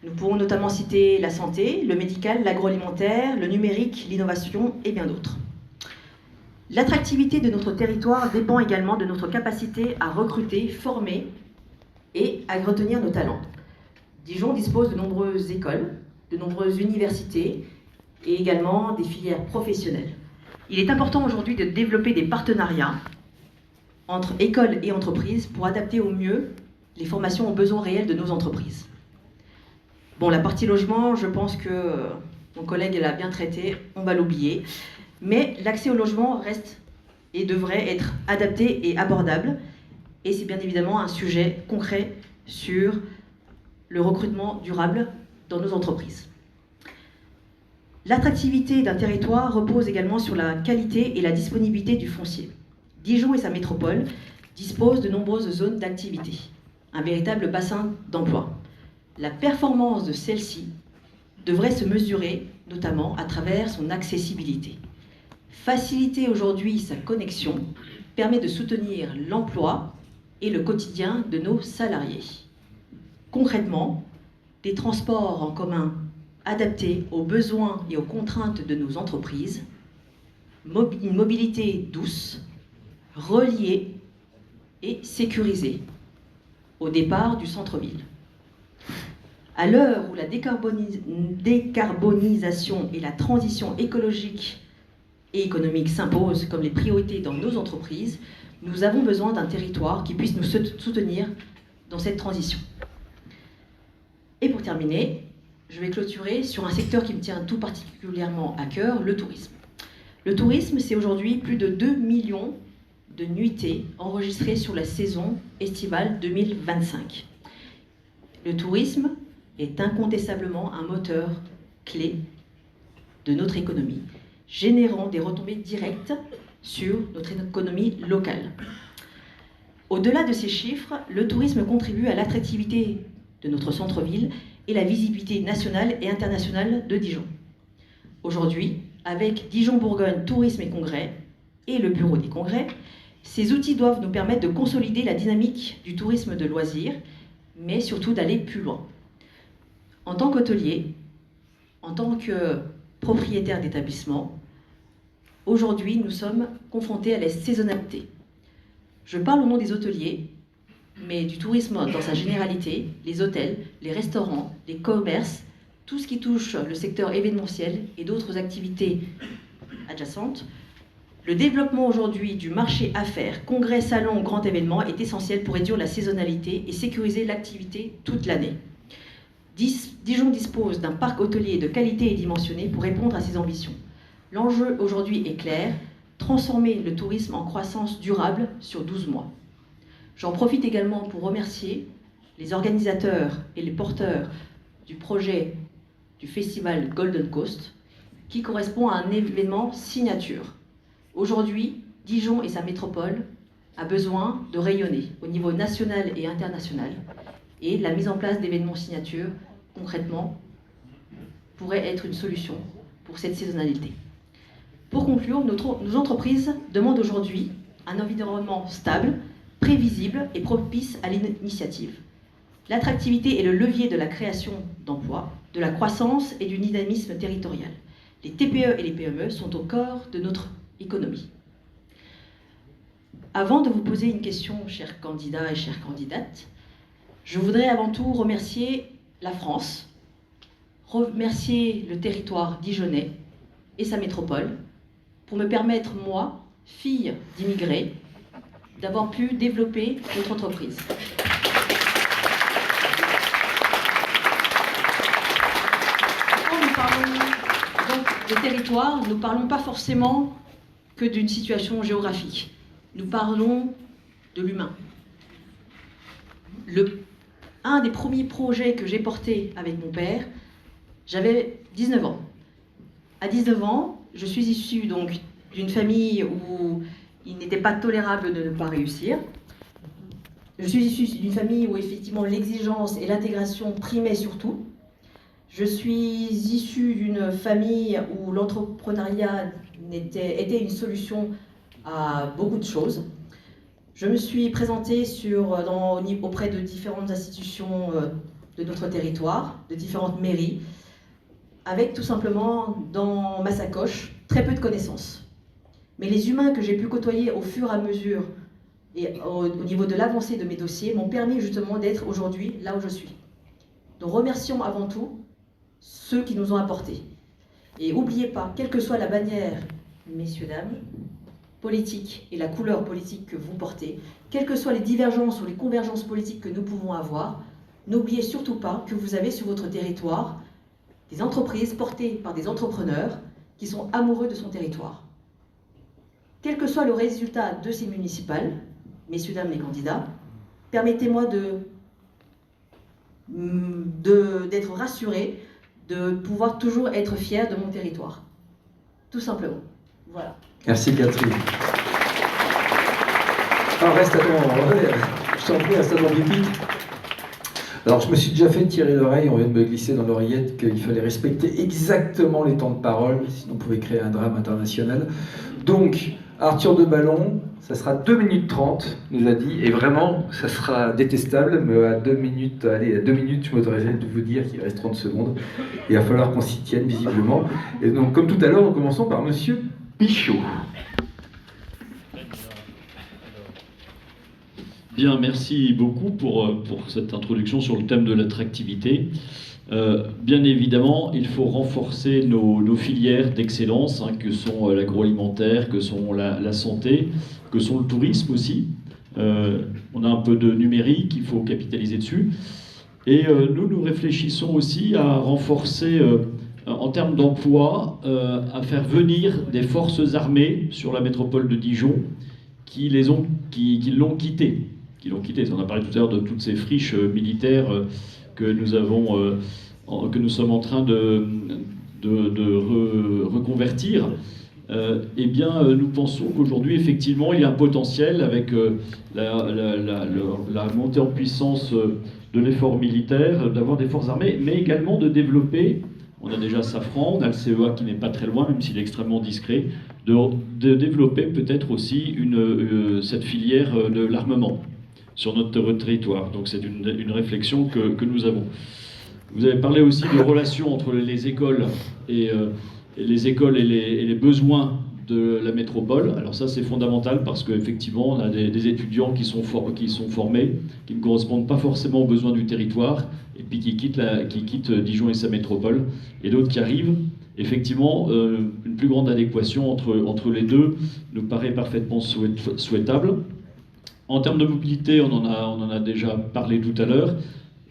Nous pourrons notamment citer la santé, le médical, l'agroalimentaire, le numérique, l'innovation et bien d'autres. L'attractivité de notre territoire dépend également de notre capacité à recruter, former et à retenir nos talents. Dijon dispose de nombreuses écoles, de nombreuses universités et également des filières professionnelles. Il est important aujourd'hui de développer des partenariats entre écoles et entreprises pour adapter au mieux les formations aux besoins réels de nos entreprises. Bon, la partie logement, je pense que mon collègue l'a bien traité, on va l'oublier. Mais l'accès au logement reste et devrait être adapté et abordable. Et c'est bien évidemment un sujet concret sur le recrutement durable dans nos entreprises. L'attractivité d'un territoire repose également sur la qualité et la disponibilité du foncier. Dijon et sa métropole disposent de nombreuses zones d'activité, un véritable bassin d'emploi. La performance de celle-ci devrait se mesurer notamment à travers son accessibilité. Faciliter aujourd'hui sa connexion permet de soutenir l'emploi et le quotidien de nos salariés. Concrètement, des transports en commun adaptés aux besoins et aux contraintes de nos entreprises, une mobilité douce, reliée et sécurisée au départ du centre-ville. À l'heure où la décarbonisation et la transition écologique et économique s'imposent comme les priorités dans nos entreprises, nous avons besoin d'un territoire qui puisse nous soutenir dans cette transition. Et pour terminer, je vais clôturer sur un secteur qui me tient tout particulièrement à cœur, le tourisme. Le tourisme, c'est aujourd'hui plus de 2 millions de nuitées enregistrées sur la saison estivale 2025. Le tourisme est incontestablement un moteur clé de notre économie, générant des retombées directes sur notre économie locale. Au-delà de ces chiffres, le tourisme contribue à l'attractivité de notre centre-ville et la visibilité nationale et internationale de Dijon. Aujourd'hui, avec Dijon Bourgogne Tourisme et Congrès et le Bureau des Congrès, ces outils doivent nous permettre de consolider la dynamique du tourisme de loisirs, mais surtout d'aller plus loin. En tant qu'hôtelier, en tant que propriétaire d'établissement, aujourd'hui nous sommes confrontés à la saisonnalité. Je parle au nom des hôteliers, mais du tourisme dans sa généralité, les hôtels, les restaurants, les commerces, tout ce qui touche le secteur événementiel et d'autres activités adjacentes. Le développement aujourd'hui du marché affaires, congrès, salons, grands événements est essentiel pour réduire la saisonnalité et sécuriser l'activité toute l'année. Dijon dispose d'un parc hôtelier de qualité et dimensionné pour répondre à ses ambitions. L'enjeu aujourd'hui est clair, transformer le tourisme en croissance durable sur 12 mois. J'en profite également pour remercier les organisateurs et les porteurs du projet du festival Golden Coast, qui correspond à un événement signature. Aujourd'hui, Dijon et sa métropole a besoin de rayonner au niveau national et international, et la mise en place d'événements signature, concrètement, pourrait être une solution pour cette saisonnalité. Pour conclure, nos entreprises demandent aujourd'hui un environnement stable, prévisible et propice à l'initiative. L'attractivité est le levier de la création d'emplois, de la croissance et du dynamisme territorial. Les TPE et les PME sont au cœur de notre économie. Avant de vous poser une question, chers candidats et chères candidates, je voudrais avant tout remercier la France, remercier le territoire dijonnais et sa métropole pour me permettre, moi, fille d'immigrés, d'avoir pu développer notre entreprise. Quand nous parlons donc de territoire, nous ne parlons pas forcément que d'une situation géographique. Nous parlons de l'humain. Un des premiers projets que j'ai porté avec mon père, j'avais 19 ans. À 19 ans, je suis issue donc d'une famille où il n'était pas tolérable de ne pas réussir. Je suis issue d'une famille où effectivement l'exigence et l'intégration primaient surtout. Je suis issue d'une famille où l'entrepreneuriat était une solution à beaucoup de choses. Je me suis présentée auprès de différentes institutions de notre territoire, de différentes mairies, avec tout simplement dans ma sacoche très peu de connaissances. Mais les humains que j'ai pu côtoyer au fur et à mesure et au niveau de l'avancée de mes dossiers m'ont permis justement d'être aujourd'hui là où je suis. Donc remercions avant tout ceux qui nous ont apporté. Et n'oubliez pas, quelle que soit la bannière, messieurs, dames, politique et la couleur politique que vous portez, quelles que soient les divergences ou les convergences politiques que nous pouvons avoir, n'oubliez surtout pas que vous avez sur votre territoire des entreprises portées par des entrepreneurs qui sont amoureux de son territoire. Quel que soit le résultat de ces municipales, messieurs, dames les candidats, permettez-moi d'être rassuré, de pouvoir toujours être fier de mon territoire. Tout simplement. Voilà. Merci Catherine. Ah, reste à ton... Je t'en prie, reste à ton pupitre. Alors, je me suis déjà fait tirer l'oreille, on vient de me glisser dans l'oreillette qu'il fallait respecter exactement les temps de parole, sinon on pouvait créer un drame international. Donc, Arthur de Ballon, ça sera 2 minutes 30, nous a dit, et vraiment, ça sera détestable, mais à 2 minutes, allez, à 2 minutes, je m'autoriserai de vous dire qu'il reste 30 secondes. Il va falloir qu'on s'y tienne, visiblement. Et donc, comme tout à l'heure, nous commençons par Monsieur Pichot. Bien, merci beaucoup pour cette introduction sur le thème de l'attractivité. Bien évidemment, il faut renforcer nos filières d'excellence, que sont l'agroalimentaire, que sont la santé, que sont le tourisme aussi. On a un peu de numérique, il faut capitaliser dessus. Et nous réfléchissons aussi à renforcer, en termes d'emploi, à faire venir des forces armées sur la métropole de Dijon qui l'ont quitté. On a parlé tout à l'heure de toutes ces friches militaires que nous sommes en train de reconvertir. Eh bien, nous pensons qu'aujourd'hui, effectivement, il y a un potentiel avec la montée en puissance de l'effort militaire, d'avoir des forces armées, mais également de développer, on a déjà Safran, on a le CEA qui n'est pas très loin, même s'il est extrêmement discret, de développer peut-être aussi cette filière de l'armement sur notre territoire. Donc c'est une réflexion que nous avons. Vous avez parlé aussi de relations entre les écoles et les besoins de la métropole. Alors ça c'est fondamental parce qu'effectivement on a des étudiants qui sont formés, qui ne correspondent pas forcément aux besoins du territoire et puis qui quittent Dijon et sa métropole, et d'autres qui arrivent. Effectivement, une plus grande adéquation entre les deux nous paraît parfaitement souhaitable. En termes de mobilité, on en a déjà parlé tout à l'heure.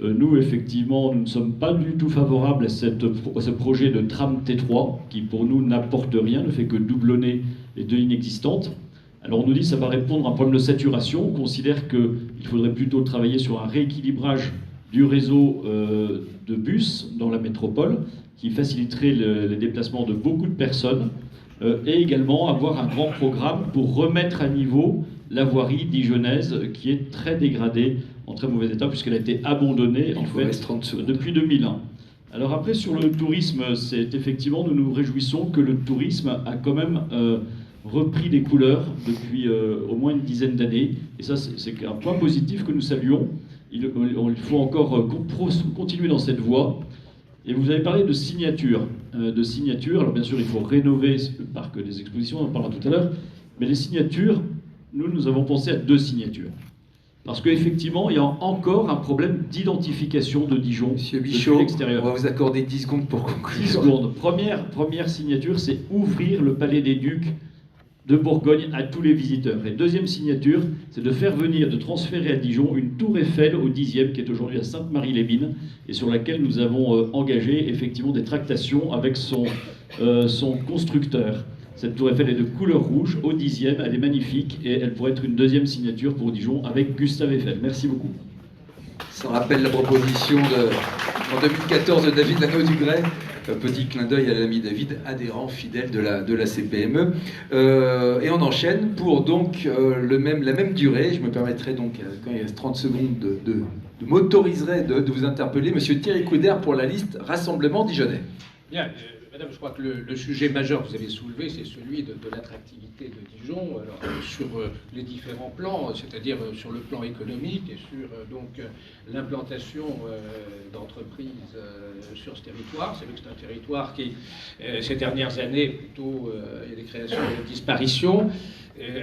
Nous, effectivement, nous ne sommes pas du tout favorables à ce projet de tram T3, qui pour nous n'apporte rien, ne fait que doublonner les deux inexistantes. Alors on nous dit que ça va répondre à un problème de saturation. On considère qu'il faudrait plutôt travailler sur un rééquilibrage du réseau de bus dans la métropole, qui faciliterait les déplacements de beaucoup de personnes, et également avoir un grand programme pour remettre à niveau la voirie dijonnaise, qui est très dégradée, en très mauvais état, puisqu'elle a été abandonnée en fait depuis 2001. Alors après, sur le tourisme, c'est effectivement, nous nous réjouissons que le tourisme a quand même repris des couleurs depuis au moins une dizaine d'années, et ça c'est un point positif que nous saluons. Il faut encore continuer dans cette voie. Et vous avez parlé de signature. Alors bien sûr, il faut rénover le parc des expositions, on en parlera tout à l'heure, mais les signatures, nous avons pensé à 2 signatures. Parce qu'effectivement, il y a encore un problème d'identification de Dijon. Monsieur Bichot, l'extérieur. on va vous accorder 10 secondes pour conclure. 10 secondes. Première signature, c'est ouvrir le Palais des Ducs de Bourgogne à tous les visiteurs. Et deuxième signature, c'est de faire venir, de transférer à Dijon une tour Eiffel au 10e, qui est aujourd'hui à Sainte-Marie-les-Mines, et sur laquelle nous avons engagé effectivement des tractations avec son constructeur. Cette tour Eiffel est de couleur rouge, au 10e, elle est magnifique, et elle pourrait être une deuxième signature pour Dijon avec Gustave Eiffel. Merci beaucoup. Ça rappelle la proposition en 2014 de David Lano-Dugray. Petit clin d'œil à l'ami David, adhérent fidèle de la CPME. Et on enchaîne pour donc la même durée. Je me permettrai donc, quand il reste 30 secondes, m'autoriserai de vous interpeller. Monsieur Thierry Couder pour la liste Rassemblement Dijonnais. Bien, madame, je crois que le sujet majeur que vous avez soulevé, c'est celui de l'attractivité de Dijon, alors, sur les différents plans, c'est-à-dire sur le plan économique et sur l'implantation d'entreprises sur ce territoire. C'est vrai que c'est un territoire qui, ces dernières années, plutôt, il y a des créations et des disparitions.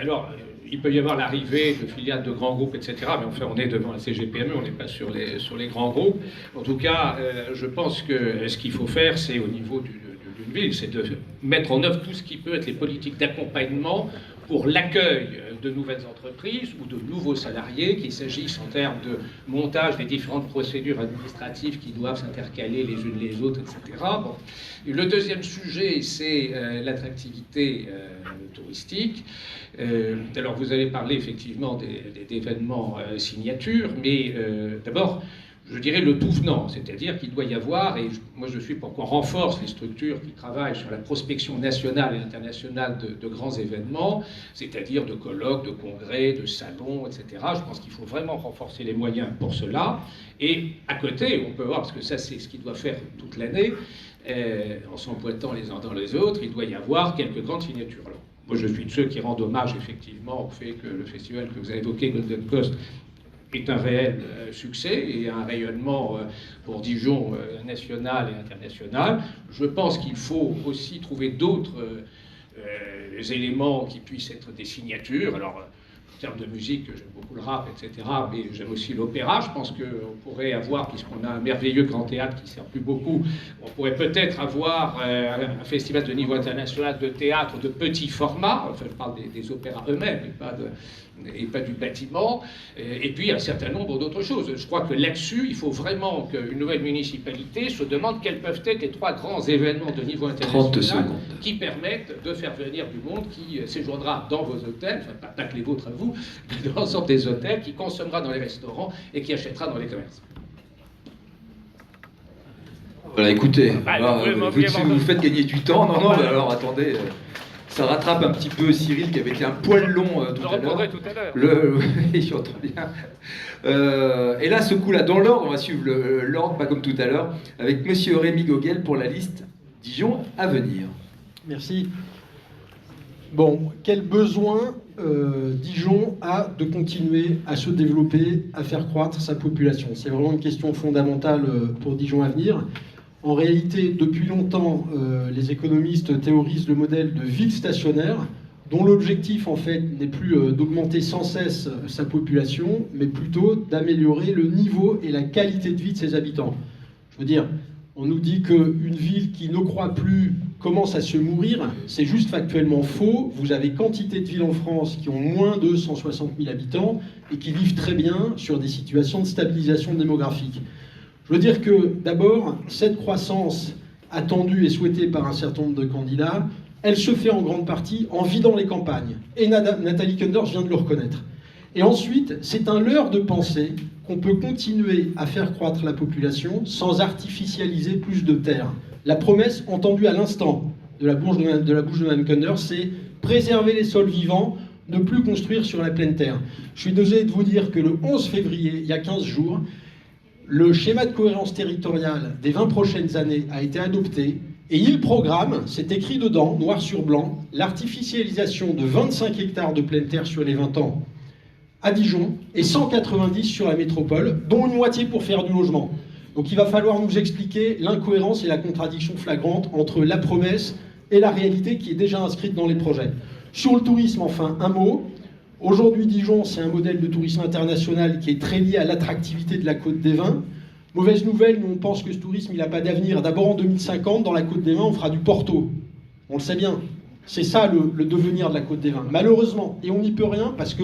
Alors, il peut y avoir l'arrivée de filiales de grands groupes, etc. Mais enfin, on est devant la CGPME, on n'est pas sur les grands groupes. En tout cas, je pense que ce qu'il faut faire, c'est au niveau d'une ville, c'est de mettre en œuvre tout ce qui peut être les politiques d'accompagnement pour l'accueil de nouvelles entreprises ou de nouveaux salariés, qu'il s'agisse en termes de montage des différentes procédures administratives qui doivent s'intercaler les unes les autres, etc. Bon. Et le deuxième sujet, c'est l'attractivité touristique. Alors vous allez parler effectivement d'événements signatures, mais d'abord, je dirais le tout venant, c'est-à-dire qu'il doit y avoir, et moi je suis pour qu'on renforce les structures qui travaillent sur la prospection nationale et internationale de grands événements, c'est-à-dire de colloques, de congrès, de salons, etc. Je pense qu'il faut vraiment renforcer les moyens pour cela. Et à côté, on peut voir, parce que ça c'est ce qu'il doit faire toute l'année, en s'emboîtant les uns dans les autres, il doit y avoir quelques grandes signatures. Alors, moi je suis de ceux qui rendent hommage effectivement au fait que le festival que vous avez évoqué, Golden Coast, est un réel succès et un rayonnement pour Dijon national et international. Je pense qu'il faut aussi trouver d'autres éléments qui puissent être des signatures. Alors, en termes de musique, j'aime beaucoup le rap, etc., mais j'aime aussi l'opéra. Je pense qu'on pourrait avoir, puisqu'on a un merveilleux grand théâtre qui ne sert plus beaucoup, on pourrait peut-être avoir un festival de niveau international de théâtre de petit format. Enfin, je parle des opéras eux-mêmes et pas du bâtiment. Et puis, un certain nombre d'autres choses. Je crois que là-dessus, il faut vraiment qu'une nouvelle municipalité se demande quels peuvent être les 3 grands événements de niveau international qui permettent de faire venir du monde qui séjournera dans vos hôtels, enfin, pas que les vôtres à vous, mais dans l'ensemble des hôtels, qui consommera dans les restaurants et qui achètera dans les commerces. Voilà, écoutez, vous faites gagner du temps. Non, bah alors attendez, ça rattrape un petit peu Cyril qui avait été un poil long tout à l'heure. Oui, j'entends bien. Et là, ce coup-là, dans l'ordre, on va suivre l'ordre, pas comme tout à l'heure, avec Monsieur Rémi Gogel pour la liste Dijon à venir. Merci. Bon, quel besoin Dijon a de continuer à se développer, à faire croître sa population? C'est vraiment une question fondamentale pour Dijon à venir. En réalité, depuis longtemps, les économistes théorisent le modèle de ville stationnaire, dont l'objectif, en fait, n'est plus d'augmenter sans cesse sa population, mais plutôt d'améliorer le niveau et la qualité de vie de ses habitants. Je veux dire, on nous dit qu'une ville qui ne croît plus commence à se mourir. C'est juste factuellement faux. Vous avez quantité de villes en France qui ont moins de 160 000 habitants et qui vivent très bien sur des situations de stabilisation démographique. Je veux dire que, d'abord, cette croissance attendue et souhaitée par un certain nombre de candidats, elle se fait en grande partie en vidant les campagnes. Et Nathalie Kunders vient de le reconnaître. Et ensuite, c'est un leurre de penser qu'on peut continuer à faire croître la population sans artificialiser plus de terres. La promesse entendue à l'instant de la bouche de Mme Kunders, c'est préserver les sols vivants, ne plus construire sur la pleine terre. Je suis désolé de vous dire que le 11 février, il y a 15 jours, le schéma de cohérence territoriale des 20 prochaines années a été adopté et il programme, c'est écrit dedans, noir sur blanc, l'artificialisation de 25 hectares de pleine terre sur les 20 ans à Dijon et 190 sur la métropole, dont une moitié pour faire du logement. Donc il va falloir nous expliquer l'incohérence et la contradiction flagrante entre la promesse et la réalité qui est déjà inscrite dans les projets. Sur le tourisme, enfin, un mot. Aujourd'hui, Dijon, c'est un modèle de tourisme international qui est très lié à l'attractivité de la Côte des Vins. Mauvaise nouvelle, nous on pense que ce tourisme, il n'a pas d'avenir. D'abord, en 2050, dans la Côte des Vins, on fera du Porto. On le sait bien. C'est ça le devenir de la Côte des Vins. Malheureusement, et on n'y peut rien parce que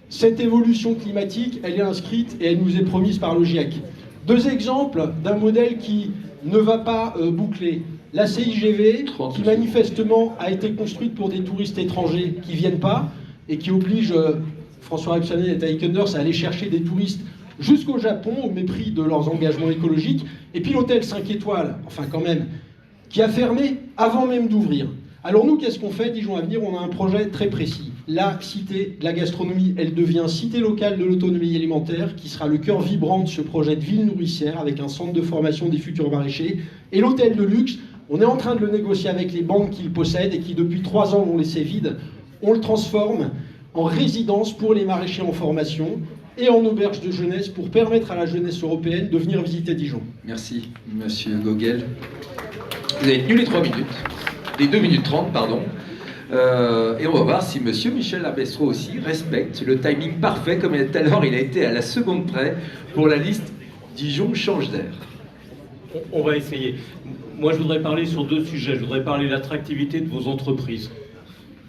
cette évolution climatique, elle est inscrite et elle nous est promise par le GIEC. 2 exemples d'un modèle qui ne va pas boucler. La CIGV, qui manifestement a été construite pour des touristes étrangers qui ne viennent pas et qui oblige François Rebsamen et Nathalie Kunders à aller chercher des touristes jusqu'au Japon au mépris de leurs engagements écologiques. Et puis l'hôtel 5 étoiles, enfin quand même, qui a fermé avant même d'ouvrir. Alors nous, qu'est-ce qu'on fait, Dijon Avenir? On a un projet très précis. La cité de la gastronomie, elle devient cité locale de l'autonomie alimentaire, qui sera le cœur vibrant de ce projet de ville nourricière, avec un centre de formation des futurs maraîchers. Et l'hôtel de luxe, on est en train de le négocier avec les banques qui le possèdent et qui, depuis 3 ans, l'ont laissé vide. On le transforme en résidence pour les maraîchers en formation et en auberge de jeunesse pour permettre à la jeunesse européenne de venir visiter Dijon. Merci, Monsieur Gogel. Vous avez tenu les 3 minutes. Les 2 minutes 30, pardon. Et on va voir si Monsieur Michel Abestro aussi respecte le timing parfait, comme tout à l'heure il a été à la seconde près pour la liste Dijon change d'air. On va essayer. Moi, je voudrais parler sur 2 sujets. Je voudrais parler de l'attractivité de vos entreprises.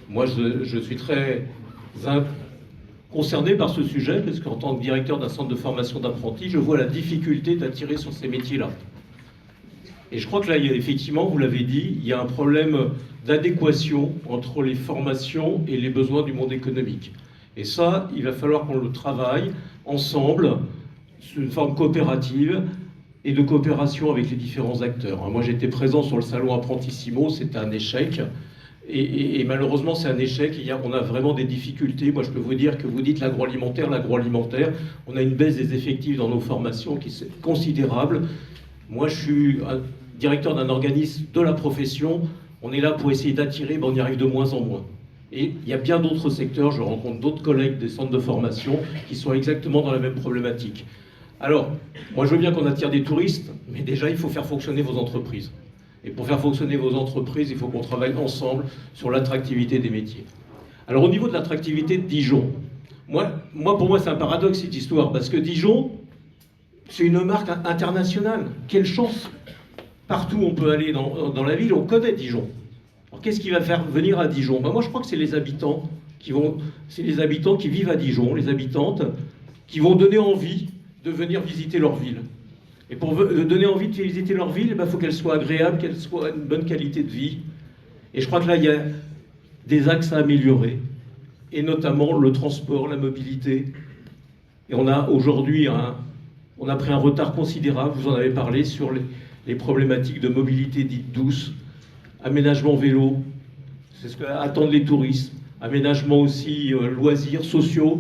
Moi, je suis très concerné par ce sujet, parce qu'en tant que directeur d'un centre de formation d'apprentis, je vois la difficulté d'attirer sur ces métiers-là. Et je crois que là, effectivement, vous l'avez dit, il y a un problème d'adéquation entre les formations et les besoins du monde économique. Et ça, il va falloir qu'on le travaille ensemble, sous une forme coopérative et de coopération avec les différents acteurs. Moi, j'étais présent sur le salon Apprentissimo, c'était un échec. Et malheureusement, c'est un échec. On a vraiment des difficultés. Moi, je peux vous dire que vous dites l'agroalimentaire, on a une baisse des effectifs dans nos formations qui est considérable. Moi, je suis directeur d'un organisme de la profession. On est là pour essayer d'attirer, mais on y arrive de moins en moins. Et il y a bien d'autres secteurs, je rencontre d'autres collègues des centres de formation qui sont exactement dans la même problématique. Alors, moi, je veux bien qu'on attire des touristes, mais déjà, il faut faire fonctionner vos entreprises. Et pour faire fonctionner vos entreprises, il faut qu'on travaille ensemble sur l'attractivité des métiers. Alors, au niveau de l'attractivité de Dijon, pour moi, c'est un paradoxe, cette histoire, parce que Dijon, c'est une marque internationale. Quelle chance! Partout où on peut aller dans la ville, on connaît Dijon. Alors, qu'est-ce qui va faire venir à Dijon? Moi, je crois que c'est les habitants qui vivent à Dijon, les habitantes, qui vont donner envie de venir visiter leur ville. Et pour donner envie de visiter leur ville, il faut qu'elle soit agréable, qu'elle soit une bonne qualité de vie. Et je crois que là, il y a des axes à améliorer, et notamment le transport, la mobilité. Et on a aujourd'hui on a pris un retard considérable, vous en avez parlé, sur les problématiques de mobilité dite douce, aménagement vélo, c'est ce qu'attendent les touristes, aménagement aussi loisirs sociaux.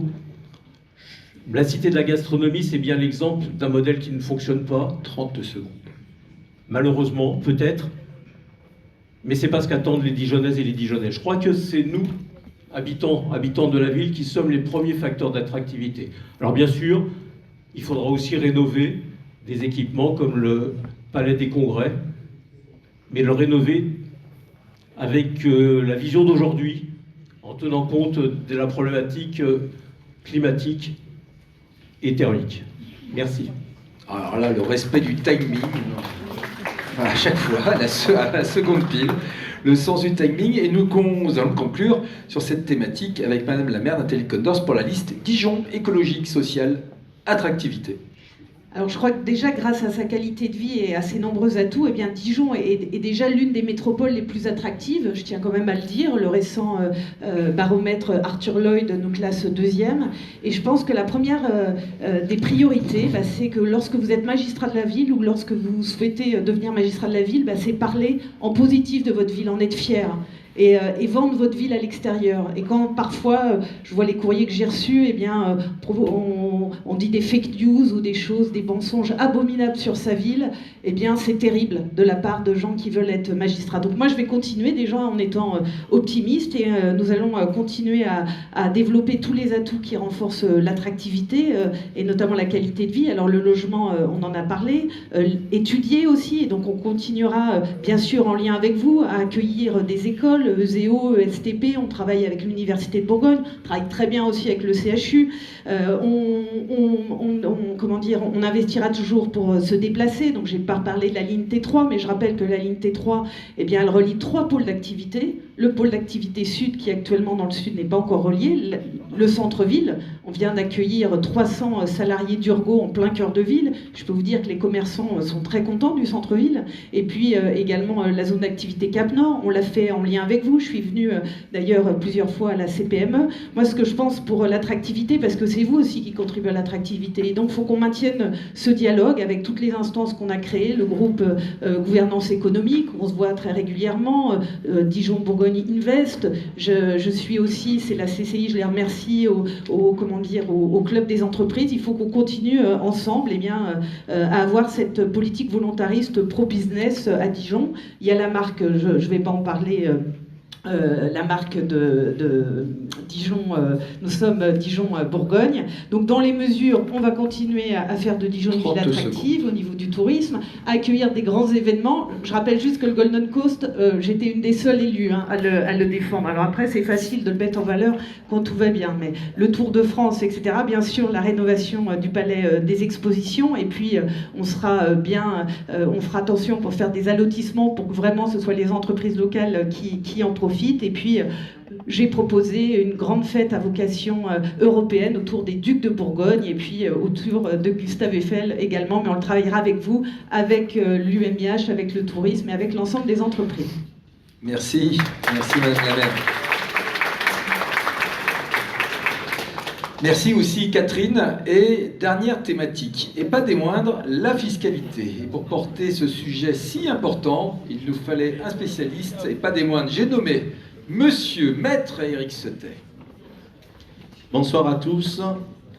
La Cité de la Gastronomie, c'est bien l'exemple d'un modèle qui ne fonctionne pas. 32 secondes. Malheureusement, peut-être, mais c'est pas ce qu'attendent les Dijonnaises et les Dijonnais. Je crois que c'est nous, habitants de la ville, qui sommes les premiers facteurs d'attractivité. Alors bien sûr, il faudra aussi rénover des équipements comme le Palais des Congrès, mais le rénover avec la vision d'aujourd'hui, en tenant compte de la problématique climatique et thermique. Merci. Alors là, le respect du timing, à chaque fois, à la seconde pile, le sens du timing. Et nous allons conclure sur cette thématique avec Madame la maire d'Intelli Condors pour la liste Dijon écologique, sociale, attractivité. Alors je crois que déjà grâce à sa qualité de vie et à ses nombreux atouts, eh bien Dijon est déjà l'une des métropoles les plus attractives, je tiens quand même à le dire. Le récent baromètre Arthur Lloyd nous classe 2e. Et je pense que la première des priorités, c'est que lorsque vous êtes magistrat de la ville ou lorsque vous souhaitez devenir magistrat de la ville, c'est parler en positif de votre ville, en être fier. Et vendre votre ville à l'extérieur. Et quand parfois je vois les courriers que j'ai reçus, eh bien, on dit des fake news ou des choses, des mensonges abominables sur sa ville, eh bien c'est terrible de la part de gens qui veulent être magistrats. Donc moi je vais continuer déjà en étant optimiste et nous allons continuer à développer tous les atouts qui renforcent l'attractivité et notamment la qualité de vie. Alors le logement, on en a parlé, étudier aussi, et donc on continuera bien sûr en lien avec vous à accueillir des écoles, ESEO, ESTP, on travaille avec l'Université de Bourgogne, on travaille très bien aussi avec le CHU, on investira toujours pour se déplacer, donc j'ai pas parlé de la ligne T3, mais je rappelle que la ligne T3, eh bien, elle relie 3 pôles d'activité. Le pôle d'activité sud, qui actuellement dans le sud n'est pas encore relié, le centre-ville, on vient d'accueillir 300 salariés d'Urgo en plein cœur de ville, je peux vous dire que les commerçants sont très contents du centre-ville, et puis également la zone d'activité Cap-Nord, on l'a fait en lien avec vous, je suis venue d'ailleurs plusieurs fois à la CPME. Moi ce que je pense pour l'attractivité, parce que c'est vous aussi qui contribuez à l'attractivité, et donc il faut qu'on maintienne ce dialogue avec toutes les instances qu'on a créées, le groupe gouvernance économique, on se voit très régulièrement, Dijon-Bourgogne Invest, je suis aussi, c'est la CCI, je les remercie, au club des entreprises. Il faut qu'on continue ensemble à avoir cette politique volontariste pro-business à Dijon. Il y a la marque, je ne vais pas en parler, la marque de Dijon, nous sommes Dijon-Bourgogne. Donc dans les mesures, on va continuer à faire de Dijon une ville attractive au niveau du tourisme, à accueillir des grands événements. Je rappelle juste que le Golden Coast, j'étais une des seules élues à le défendre. Alors après, c'est facile de le mettre en valeur quand tout va bien, mais le Tour de France, etc., bien sûr, la rénovation du palais des expositions, et puis on fera attention pour faire des allotissements pour que vraiment ce soit les entreprises locales qui en profitent. profite. Et puis, j'ai proposé une grande fête à vocation européenne autour des ducs de Bourgogne et puis autour de Gustave Eiffel également. Mais on le travaillera avec vous, avec l'UMIH, avec le tourisme et avec l'ensemble des entreprises. Merci, merci Madame la maire. Merci aussi Catherine. Et dernière thématique, et pas des moindres, la fiscalité. Et pour porter ce sujet si important, il nous fallait un spécialiste, et pas des moindres. J'ai nommé Monsieur Maître Éric Sautet. Bonsoir à tous.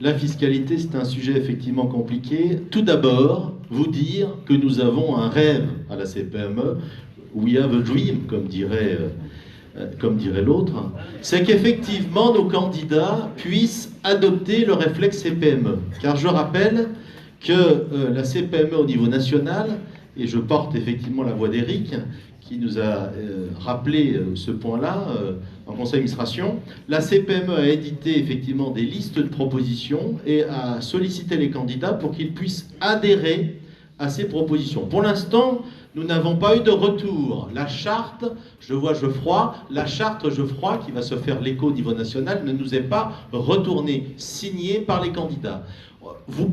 La fiscalité, c'est un sujet effectivement compliqué. Tout d'abord, vous dire que nous avons un rêve à la CPME. We have a dream, comme dirait l'autre. C'est qu'effectivement, nos candidats puissent adopter le réflexe CPME. Car je rappelle que la CPME au niveau national, et je porte effectivement la voix d'Éric, qui nous a rappelé ce point-là en conseil d'administration. La CPME a édité effectivement des listes de propositions et a sollicité les candidats pour qu'ils puissent adhérer à ces propositions. Pour l'instant, nous n'avons pas eu de retour. La charte, la charte Geoffroy, qui va se faire l'écho au niveau national, ne nous est pas retournée, signée par les candidats. Vous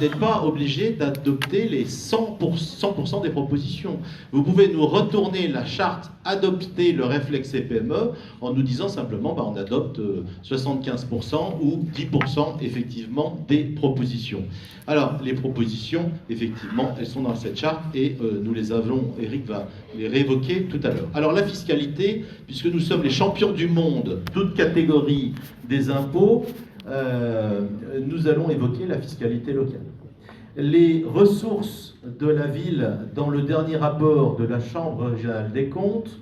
n'êtes pas obligé d'adopter les 100% des propositions. Vous pouvez nous retourner la charte, adopter le réflexe CPME en nous disant simplement on adopte 75% ou 10% effectivement des propositions. Alors les propositions, effectivement, elles sont dans cette charte et nous les avons, Éric va les réévoquer tout à l'heure. Alors la fiscalité, puisque nous sommes les champions du monde, toutes catégories des impôts, nous allons évoquer la fiscalité locale. Les ressources de la ville, dans le dernier rapport de la Chambre régionale des comptes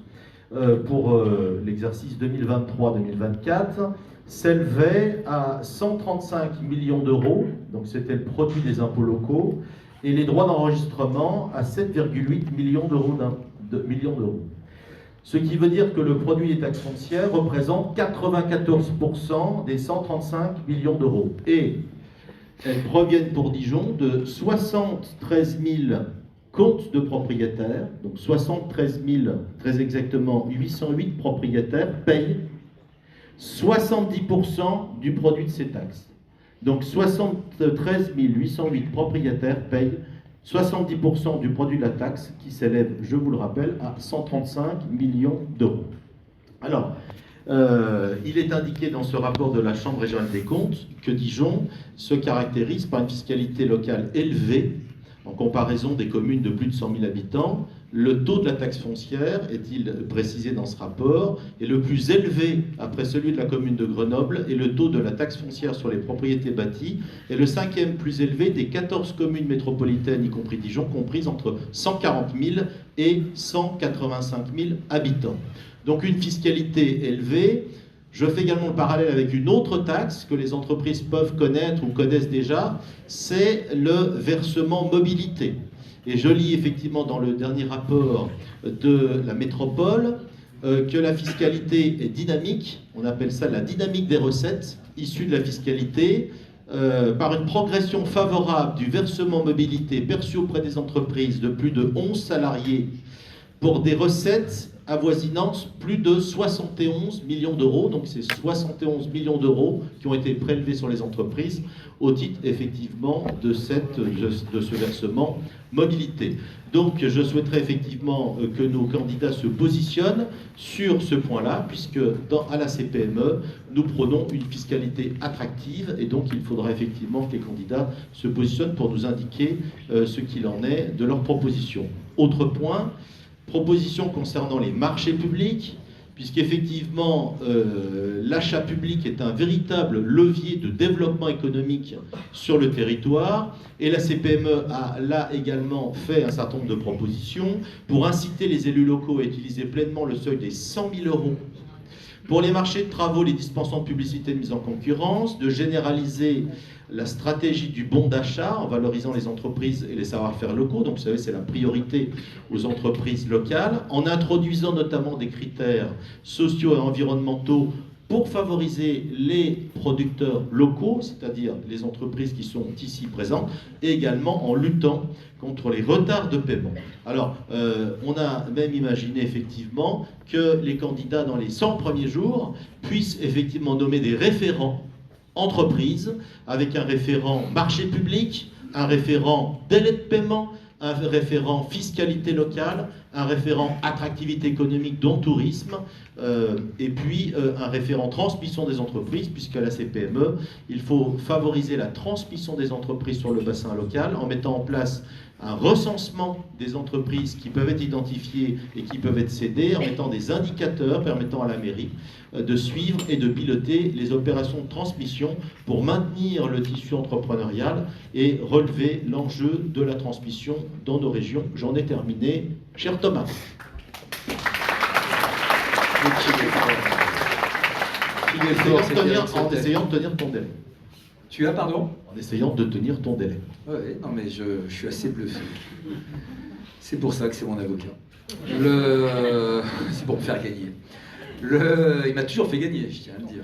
pour l'exercice 2023-2024, s'élevaient à 135 millions d'euros, donc c'était le produit des impôts locaux, et les droits d'enregistrement à 7,8 millions d'euros. Ce qui veut dire que le produit des taxes foncières représente 94% des 135 millions d'euros. Et elles proviennent pour Dijon de 73 000 comptes de propriétaires, donc 73 000, très exactement 808 propriétaires payent 70% du produit de ces taxes. Donc 73 808 propriétaires payent 70% du produit de la taxe qui s'élève, je vous le rappelle, à 135 millions d'euros. Alors, il est indiqué dans ce rapport de la Chambre régionale des comptes que Dijon se caractérise par une fiscalité locale élevée en comparaison des communes de plus de 100 000 habitants. Le taux de la taxe foncière, est-il précisé dans ce rapport, est le plus élevé après celui de la commune de Grenoble et le taux de la taxe foncière sur les propriétés bâties est le 5e plus élevé des 14 communes métropolitaines, y compris Dijon, comprises entre 140 000 et 185 000 habitants. Donc une fiscalité élevée. Je fais également le parallèle avec une autre taxe que les entreprises peuvent connaître ou connaissent déjà, c'est le versement mobilité. Et je lis effectivement dans le dernier rapport de la métropole que la fiscalité est dynamique, on appelle ça la dynamique des recettes issues de la fiscalité, par une progression favorable du versement mobilité perçu auprès des entreprises de plus de 11 salariés pour des recettes avoisinant plus de 71 millions d'euros. Donc c'est 71 millions d'euros qui ont été prélevés sur les entreprises au titre effectivement de ce versement mobilité. Donc je souhaiterais effectivement que nos candidats se positionnent sur ce point-là, puisque à la CPME, nous prenons une fiscalité attractive et donc il faudra effectivement que les candidats se positionnent pour nous indiquer ce qu'il en est de leurs propositions. Autre point, proposition concernant les marchés publics, puisqu'effectivement l'achat public est un véritable levier de développement économique sur le territoire, et la CPME a là également fait un certain nombre de propositions pour inciter les élus locaux à utiliser pleinement le seuil des 100 000 euros pour les marchés de travaux, les dispensations de publicité de mise en concurrence, de généraliser la stratégie du bon d'achat en valorisant les entreprises et les savoir-faire locaux, donc vous savez c'est la priorité aux entreprises locales, en introduisant notamment des critères sociaux et environnementaux pour favoriser les producteurs locaux, c'est-à-dire les entreprises qui sont ici présentes, et également en luttant contre les retards de paiement. Alors, on a même imaginé effectivement que les candidats dans les 100 premiers jours puissent effectivement nommer des référents entreprises, avec un référent marché public, un référent délai de paiement, un référent fiscalité locale, un référent attractivité économique dont tourisme, et puis un référent transmission des entreprises, puisqu'à la CPME, il faut favoriser la transmission des entreprises sur le bassin local en mettant en place un recensement des entreprises qui peuvent être identifiées et qui peuvent être cédées, en mettant des indicateurs permettant à la mairie de suivre et de piloter les opérations de transmission pour maintenir le tissu entrepreneurial et relever l'enjeu de la transmission dans nos régions. J'en ai terminé, cher Thomas. En essayant de tenir ton délai. Tu as, pardon? En essayant de tenir ton délai. Oui, non mais je suis assez bluffé. C'est pour ça que c'est mon avocat. C'est pour me faire gagner. Il m'a toujours fait gagner, je tiens à le dire.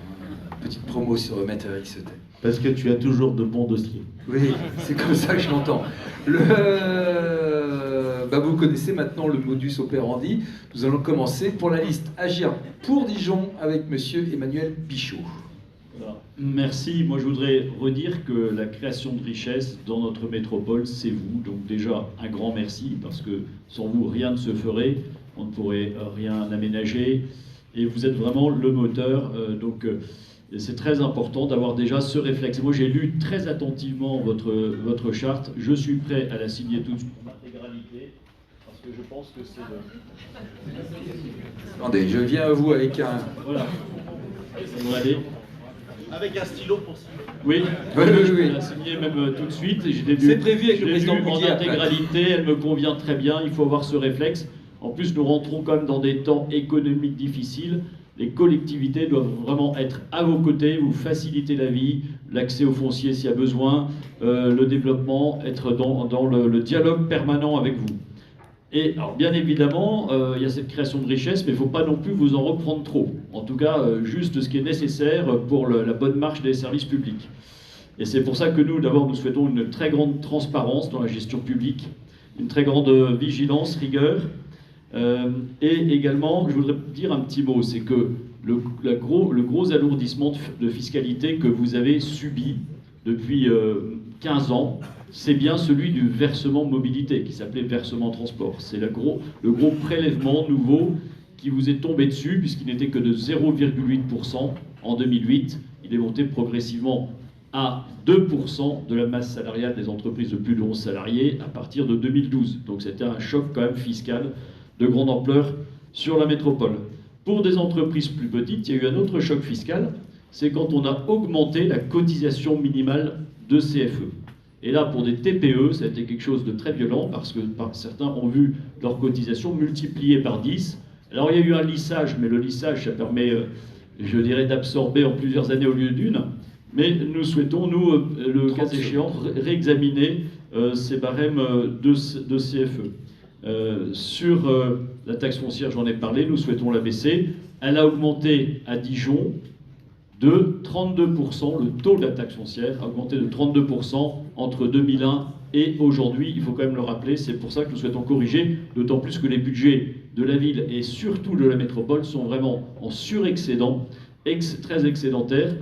Petite promo sur Maître Eric Sautet. Parce que tu as toujours de bons dossiers. Oui, c'est comme ça que je l'entends. Vous connaissez maintenant le modus operandi. Nous allons commencer pour la liste Agir pour Dijon avec Monsieur Emmanuel Bichot. Merci. Moi, je voudrais redire que la création de richesse dans notre métropole, c'est vous. Donc déjà, un grand merci, parce que sans vous, rien ne se ferait. On ne pourrait rien aménager. Et vous êtes vraiment le moteur. C'est très important d'avoir déjà ce réflexe. Moi, j'ai lu très attentivement votre charte. Je suis prêt à la signer toute en intégralité, parce que je pense que c'est Attendez, je viens à vous avec un... Voilà. Ça doit aller. Avec un stylo pour signer. Oui, je vais la signer même tout de suite. C'est prévu avec le président en intégralité, elle me convient très bien, il faut avoir ce réflexe. En plus, nous rentrons quand même dans des temps économiques difficiles. Les collectivités doivent vraiment être à vos côtés, vous faciliter la vie, l'accès au foncier s'il y a besoin, le développement, être dans le dialogue permanent avec vous. Et alors, bien évidemment, il y a cette création de richesse, mais il ne faut pas non plus vous en reprendre trop. En tout cas, juste ce qui est nécessaire pour la bonne marche des services publics. Et c'est pour ça que nous, d'abord, nous souhaitons une très grande transparence dans la gestion publique, une très grande vigilance, rigueur. Et également, je voudrais dire un petit mot, c'est que le gros alourdissement de fiscalité que vous avez subi depuis 15 ans, c'est bien celui du versement mobilité, qui s'appelait versement transport. C'est le gros prélèvement nouveau qui vous est tombé dessus, puisqu'il n'était que de 0,8% en 2008. Il est monté progressivement à 2% de la masse salariale des entreprises de plus de 11 salariés à partir de 2012. Donc c'était un choc quand même fiscal de grande ampleur sur la métropole. Pour des entreprises plus petites, il y a eu un autre choc fiscal, c'est quand on a augmenté la cotisation minimale de CFE. Et là, pour des TPE, ça a été quelque chose de très violent, parce que certains ont vu leur cotisation multipliée par 10. Alors il y a eu un lissage, mais le lissage, ça permet, je dirais, d'absorber en plusieurs années au lieu d'une. Mais nous souhaitons, nous, le cas échéant, réexaminer ces barèmes de CFE. Sur la taxe foncière, j'en ai parlé, nous souhaitons la baisser. Elle a augmenté à Dijon de 32%, le taux de la taxe foncière a augmenté de 32% entre 2001 et aujourd'hui, il faut quand même le rappeler, c'est pour ça que nous souhaitons corriger, d'autant plus que les budgets de la ville et surtout de la métropole sont vraiment en surexcédent, très excédentaires.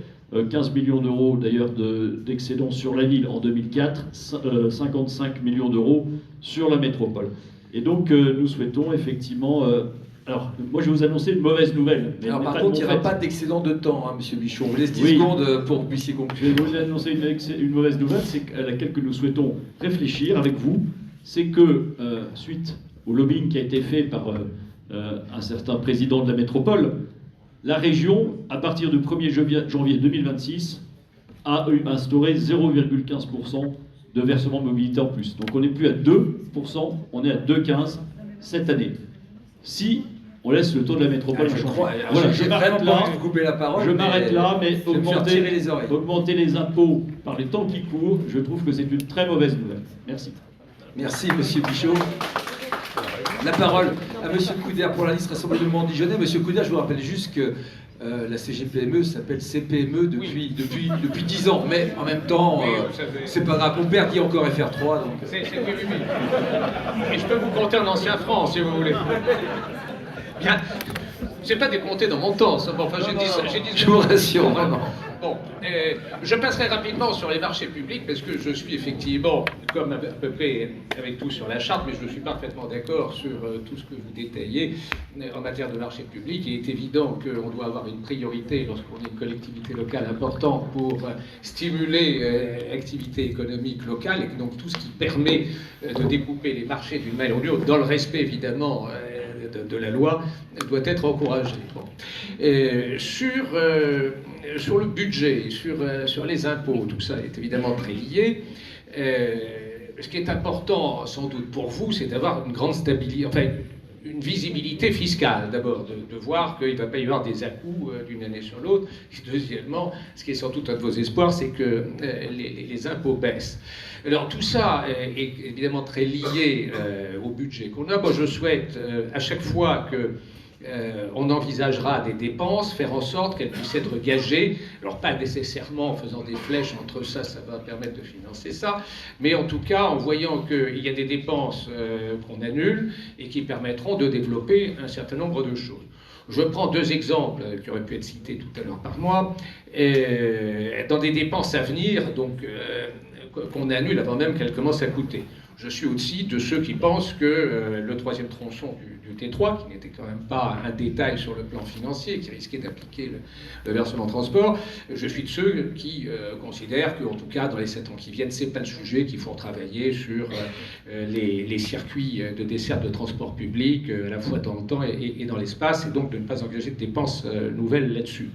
15 millions d'euros d'ailleurs d'excédent sur la ville en 2004, 55 millions d'euros sur la métropole. Et donc nous souhaitons effectivement... alors moi je vais vous annoncer une mauvaise nouvelle. Mais alors par contre il n'y aura pas d'excédent de temps, hein, monsieur Bichon. On vous laisse 10 secondes pour que vous puissiez conclure. Je vais vous annoncer une mauvaise nouvelle, c'est à laquelle que nous souhaitons réfléchir avec vous. C'est que suite au lobbying qui a été fait par un certain président de la métropole, la région, à partir du 1er janvier 2026, a instauré 0,15% de versement mobilité en plus. Donc on n'est plus à 2%, on est à 2,15% cette année. Si on laisse le taux de la métropole changer. Voilà, j'ai vraiment pas envie de vous couper la parole. Je m'arrête là, mais augmenter les impôts par les temps qui courent, je trouve que c'est une très mauvaise nouvelle. Merci. Merci, monsieur Bichot. La parole à monsieur Couder pour la liste Rassemblement Dijonnais. Monsieur Couder, je vous rappelle juste que La CGPME s'appelle CPME depuis 10 ans, mais en même temps, c'est pas grave. Mon père dit encore FR3, donc... C'est oui. Et je peux vous compter en ancien franc, si vous voulez. Bien. C'est pas décompté dans mon temps, ça. Bon, enfin, j'ai dit... Je vous rassure, vraiment. Bon, je passerai rapidement sur les marchés publics parce que je suis effectivement, comme à peu près avec tout sur la charte, mais je suis parfaitement d'accord sur tout ce que vous détaillez en matière de marchés publics. Il est évident qu'on doit avoir une priorité lorsqu'on est une collectivité locale importante pour stimuler l'activité économique locale, et donc tout ce qui permet de découper les marchés d'une manière ou d'une autre, dans le respect évidemment de la loi, doit être encouragé. Bon. Sur le budget, sur les impôts, tout ça est évidemment très lié. Ce qui est important, sans doute pour vous, c'est d'avoir une grande stabilité, enfin une visibilité fiscale d'abord, de voir qu'il ne va pas y avoir des à-coups d'une année sur l'autre. Deuxièmement, ce qui est sans doute un de vos espoirs, c'est que les impôts baissent. Alors tout ça est évidemment très lié au budget qu'on a. Moi je souhaite à chaque fois que on envisagera des dépenses, faire en sorte qu'elles puissent être gagées, alors pas nécessairement en faisant des flèches entre ça va permettre de financer ça, mais en tout cas en voyant qu'il y a des dépenses qu'on annule et qui permettront de développer un certain nombre de choses. Je prends deux exemples qui auraient pu être cités tout à l'heure par moi, dans des dépenses à venir, donc qu'on annule avant même qu'elles commencent à coûter. Je suis aussi de ceux qui pensent que le troisième tronçon du T3, qui n'était quand même pas un détail sur le plan financier, qui risquait d'appliquer le versement transport, je suis de ceux qui considèrent qu'en tout cas, dans les 7 ans qui viennent, c'est pas le sujet, qu'il faut travailler sur les circuits de dessert de transport public, à la fois dans le temps et dans l'espace, et donc de ne pas engager de dépenses nouvelles là-dessus.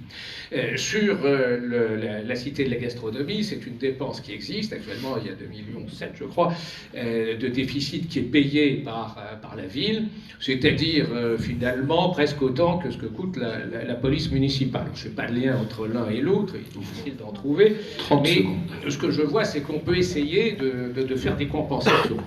Sur la cité de la gastronomie, c'est une dépense qui existe. Actuellement, il y a 2,7 millions, je crois, de déficit qui est payé par la ville, c'est-à-dire finalement presque autant que ce que coûte la police municipale. Je ne fais pas de lien entre l'un et l'autre, il est difficile d'en trouver, mais ce que je vois, c'est qu'on peut essayer de faire des compensations.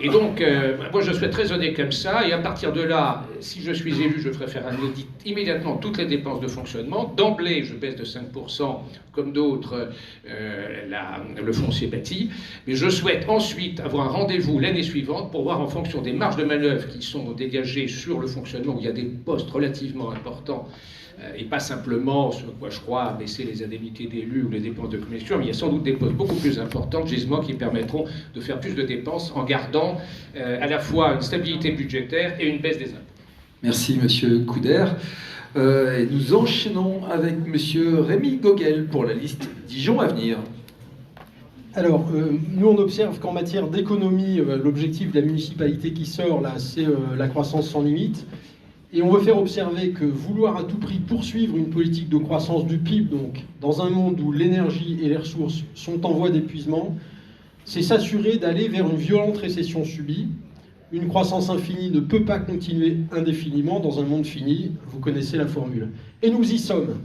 Et donc, moi je souhaite raisonner comme ça, et à partir de là, si je suis élu, je ferai faire un audit immédiatement toutes les dépenses de fonctionnement. D'emblée, je baisse de 5%, comme d'autres, le foncier bâti. Mais je souhaite ensuite avoir un rendez-vous l'année suivante pour voir en fonction des marges de manœuvre qui sont dégagées sur le fonctionnement, où il y a des postes relativement importants, et pas simplement, sur quoi je crois, baisser les indemnités d'élus ou les dépenses de commission, mais il y a sans doute des postes beaucoup plus importants, gisements, qui permettront de faire plus de dépenses en gardant à la fois une stabilité budgétaire et une baisse des impôts. Merci, Monsieur Couder. Et nous enchaînons avec Monsieur Rémi Gogel pour la liste Dijon Avenir. Alors, nous on observe qu'en matière d'économie, l'objectif de la municipalité qui sort là, c'est la croissance sans limite. Et on veut faire observer que vouloir à tout prix poursuivre une politique de croissance du PIB, donc dans un monde où l'énergie et les ressources sont en voie d'épuisement, c'est s'assurer d'aller vers une violente récession subie. Une croissance infinie ne peut pas continuer indéfiniment dans un monde fini, vous connaissez la formule. Et nous y sommes.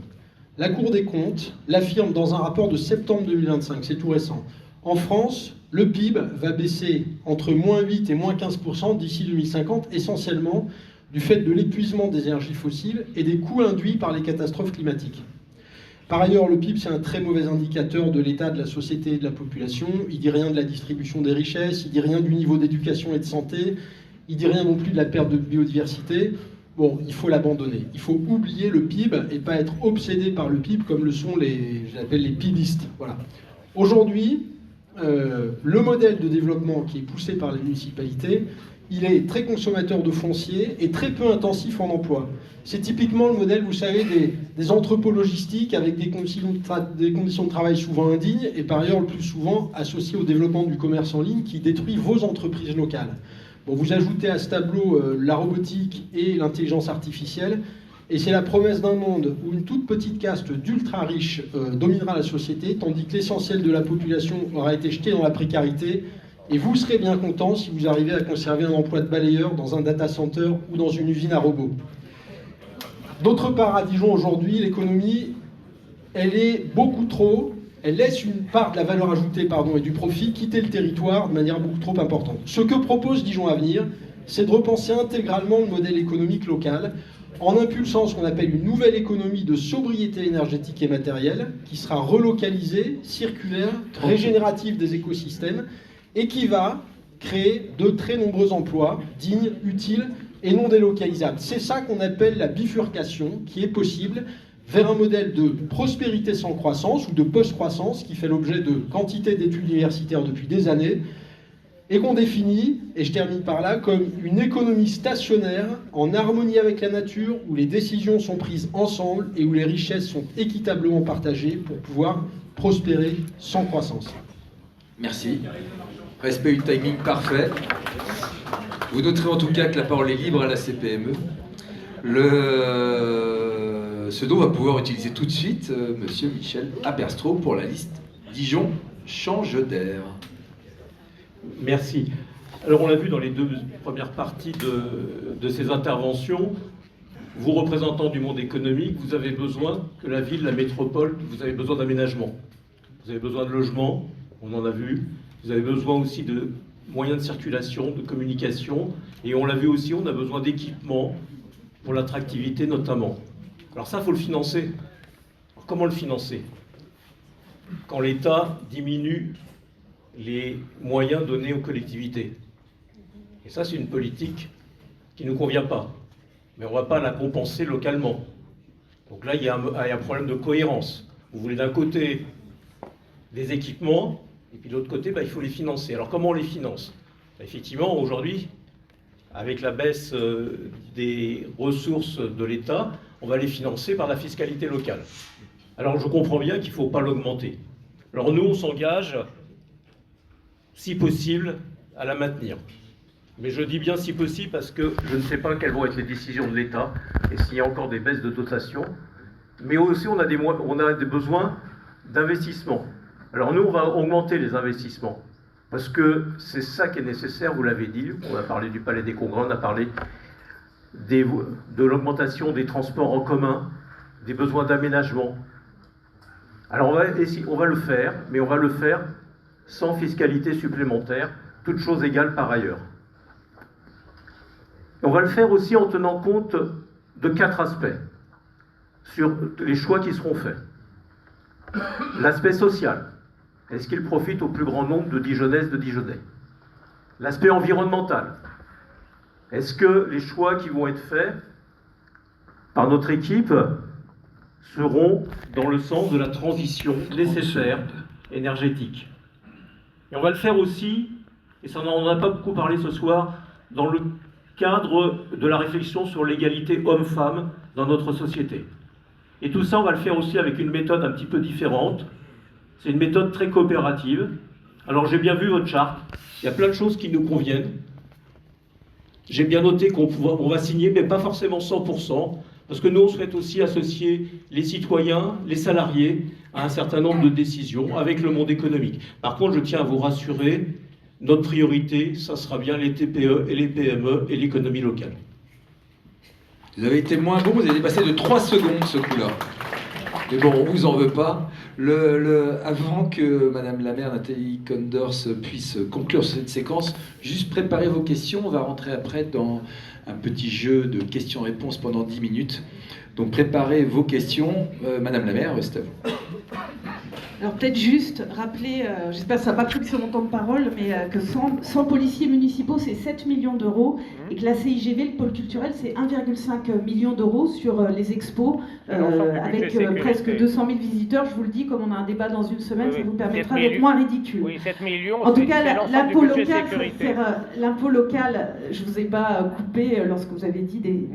La Cour des comptes l'affirme dans un rapport de septembre 2025, c'est tout récent. En France, le PIB va baisser entre moins 8 et moins 15% d'ici 2050, essentiellement du fait de l'épuisement des énergies fossiles et des coûts induits par les catastrophes climatiques. Par ailleurs, le PIB, c'est un très mauvais indicateur de l'état de la société et de la population. Il ne dit rien de la distribution des richesses, il ne dit rien du niveau d'éducation et de santé, il ne dit rien non plus de la perte de biodiversité. Bon, il faut l'abandonner. Il faut oublier le PIB et pas être obsédé par le PIB comme le sont j'appelle les PIBistes. Voilà. Aujourd'hui, le modèle de développement qui est poussé par les municipalités, il est très consommateur de foncier et très peu intensif en emploi. C'est typiquement le modèle, vous savez, des entrepôts logistiques avec des conditions de travail souvent indignes et par ailleurs le plus souvent associées au développement du commerce en ligne qui détruit vos entreprises locales. Bon, vous ajoutez à ce tableau la robotique et l'intelligence artificielle et c'est la promesse d'un monde où une toute petite caste d'ultra riches dominera la société tandis que l'essentiel de la population aura été jeté dans la précarité. Et vous serez bien content si vous arrivez à conserver un emploi de balayeur dans un data center ou dans une usine à robots. D'autre part, à Dijon aujourd'hui, l'économie, elle laisse une part de la valeur ajoutée et du profit quitter le territoire de manière beaucoup trop importante. Ce que propose Dijon Avenir, c'est de repenser intégralement le modèle économique local en impulsant ce qu'on appelle une nouvelle économie de sobriété énergétique et matérielle, qui sera relocalisée, circulaire, régénérative des écosystèmes, et qui va créer de très nombreux emplois dignes, utiles et non délocalisables. C'est ça qu'on appelle la bifurcation qui est possible vers un modèle de prospérité sans croissance ou de post-croissance qui fait l'objet de quantité d'études universitaires depuis des années et qu'on définit, et je termine par là, comme une économie stationnaire en harmonie avec la nature où les décisions sont prises ensemble et où les richesses sont équitablement partagées pour pouvoir prospérer sans croissance. Merci. Respect du timing parfait. Vous noterez en tout cas que la parole est libre à la CPME. Ce dont va pouvoir utiliser tout de suite Monsieur Michel Aberstro pour la liste Dijon change d'air. Merci. Alors on l'a vu dans les deux premières parties de ces interventions, vous représentants du monde économique, vous avez besoin que la ville, la métropole, vous avez besoin d'aménagement. Vous avez besoin de logement, on en a vu. Vous avez besoin aussi de moyens de circulation, de communication. Et on l'a vu aussi, on a besoin d'équipements pour l'attractivité notamment. Alors ça, il faut le financer. Alors comment le financer? Quand l'État diminue les moyens donnés aux collectivités. Et ça, c'est une politique qui ne nous convient pas. Mais on ne va pas la compenser localement. Donc là, il y a un problème de cohérence. Vous voulez d'un côté des équipements, et puis de l'autre côté, il faut les financer. Alors comment on les finance? Effectivement, aujourd'hui, avec la baisse des ressources de l'État, on va les financer par la fiscalité locale. Alors je comprends bien qu'il ne faut pas l'augmenter. Alors nous, on s'engage, si possible, à la maintenir. Mais je dis bien si possible parce que je ne sais pas quelles vont être les décisions de l'État et s'il y a encore des baisses de dotation. Mais aussi, on a des besoins d'investissement. Alors nous, on va augmenter les investissements parce que c'est ça qui est nécessaire, vous l'avez dit. On a parlé du Palais des Congrès, on a parlé de l'augmentation des transports en commun, des besoins d'aménagement. Alors on va le faire, mais on va le faire sans fiscalité supplémentaire, toutes choses égales par ailleurs. Et on va le faire aussi en tenant compte de 4 aspects sur les choix qui seront faits. L'aspect social. Est-ce qu'il profite au plus grand nombre de Dijonnaises, de Dijonnais? L'aspect environnemental. Est-ce que les choix qui vont être faits par notre équipe seront dans le sens de la transition nécessaire énergétique? Et on va le faire aussi, et ça on n'en a pas beaucoup parlé ce soir, dans le cadre de la réflexion sur l'égalité homme-femme dans notre société. Et tout ça, on va le faire aussi avec une méthode un petit peu différente. C'est une méthode très coopérative. Alors j'ai bien vu votre charte, il y a plein de choses qui nous conviennent. J'ai bien noté qu'on va signer, mais pas forcément 100%, parce que nous, on souhaite aussi associer les citoyens, les salariés, à un certain nombre de décisions avec le monde économique. Par contre, je tiens à vous rassurer, notre priorité, ça sera bien les TPE et les PME et l'économie locale. Vous avez été moins bon, vous avez dépassé de 3 secondes ce coup-là. Mais bon, on ne vous en veut pas. Avant que Madame la maire Nathalie Konders puisse conclure cette séquence, juste préparez vos questions. On va rentrer après dans un petit jeu de questions-réponses pendant 10 minutes. Donc préparez vos questions. Madame la maire, c'est à vous. Alors peut-être juste rappeler, j'espère que ça n'a pas pris sur mon temps de parole, mais que 100 policiers municipaux, c'est 7 millions d'euros, et que la CIGV, le pôle culturel, c'est 1,5 million d'euros sur les expos, avec presque 200 000 visiteurs. Je vous le dis, comme on a un débat dans une semaine, ça vous permettra d'être moins ridicule. Oui, 7 millions, en tout cas, l'impôt local, je ne vous ai pas coupé lorsque vous avez dit des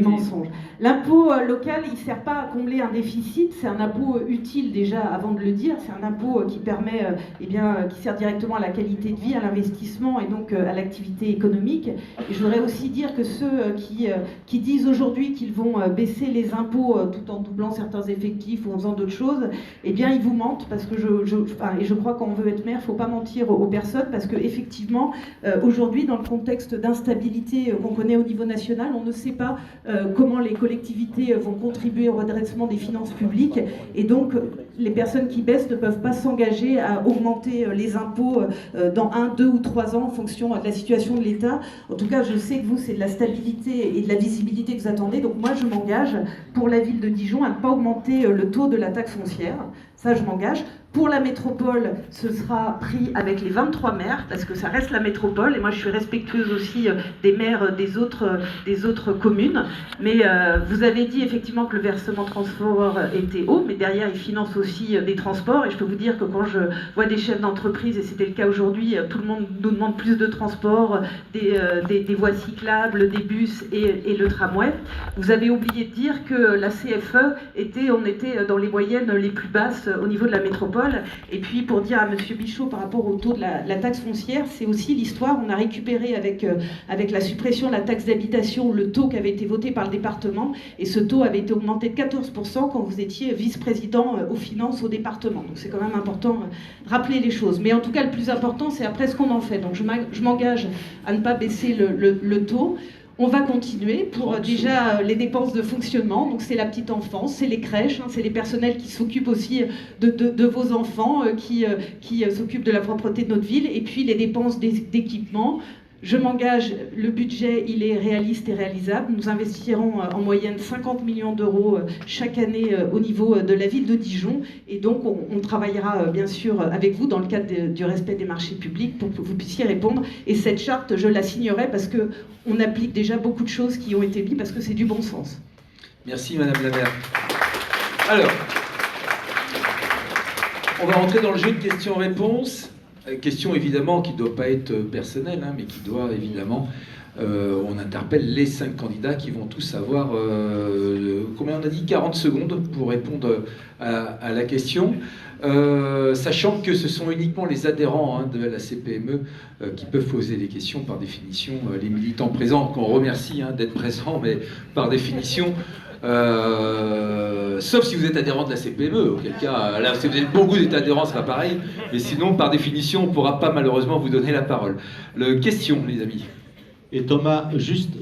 mensonges. L'impôt local, il ne sert pas à combler un déficit, c'est un impôt utile déjà avant de le dire, c'est un impôt qui permet, qui sert directement à la qualité de vie, à l'investissement et donc à l'activité économique. Et je voudrais aussi dire que ceux qui disent aujourd'hui qu'ils vont baisser les impôts tout en doublant certains effectifs ou en faisant d'autres choses, eh bien ils vous mentent, parce que je crois qu'on veut être maire, il ne faut pas mentir aux personnes, parce qu'effectivement, aujourd'hui, dans le contexte d'instabilité qu'on connaît au niveau national, on ne sait pas comment les collectivités vont contribuer au redressement des finances publiques, et donc les personnes qui baissent ne peuvent pas s'engager à augmenter les impôts dans 1, 2 ou 3 ans en fonction de la situation de l'État. En tout cas, je sais que vous, c'est de la stabilité et de la visibilité que vous attendez. Donc moi, je m'engage pour la ville de Dijon à ne pas augmenter le taux de la taxe foncière. Ça, je m'engage. Pour la métropole, ce sera pris avec les 23 maires, parce que ça reste la métropole, et moi je suis respectueuse aussi des maires des autres communes. Mais vous avez dit effectivement que le versement transport était haut, mais derrière il finance aussi des transports, et je peux vous dire que quand je vois des chefs d'entreprise, et c'était le cas aujourd'hui, tout le monde nous demande plus de transport, des voies cyclables, des bus et le tramway. Vous avez oublié de dire que la CFE on était dans les moyennes les plus basses au niveau de la métropole. Et puis pour dire à M. Bichot par rapport au taux de la taxe foncière, c'est aussi l'histoire. On a récupéré avec la suppression de la taxe d'habitation le taux qui avait été voté par le département, et ce taux avait été augmenté de 14% quand vous étiez vice-président aux finances au département. Donc c'est quand même important de rappeler les choses. Mais en tout cas, le plus important, c'est après ce qu'on en fait. Donc je m'engage à ne pas baisser le taux. On va continuer pour déjà les dépenses de fonctionnement, donc c'est la petite enfance, c'est les crèches, c'est les personnels qui s'occupent aussi de vos enfants, qui s'occupent de la propreté de notre ville, et puis les dépenses d'équipement. Je m'engage, le budget il est réaliste et réalisable. Nous investirons en moyenne 50 millions d'euros chaque année au niveau de la ville de Dijon, et donc on travaillera bien sûr avec vous dans le cadre du respect des marchés publics pour que vous puissiez répondre. Et cette charte, je la signerai parce qu'on applique déjà beaucoup de choses qui ont été mises, parce que c'est du bon sens. Merci Madame la maire. Alors, on va rentrer dans le jeu de questions-réponses. Question évidemment qui ne doit pas être personnelle, mais qui doit évidemment... on interpelle les 5 candidats qui vont tous avoir, combien on a dit, 40 secondes pour répondre à la question. Sachant que ce sont uniquement les adhérents de la CPME qui peuvent poser des questions. Par définition, les militants présents, qu'on remercie d'être présents, mais par définition... sauf si vous êtes adhérent de la CPME, auquel cas, là, si vous avez beaucoup d'être adhérents, c'est pas pareil, mais sinon, par définition, on ne pourra pas malheureusement vous donner la parole. Question, les amis. Et Thomas, juste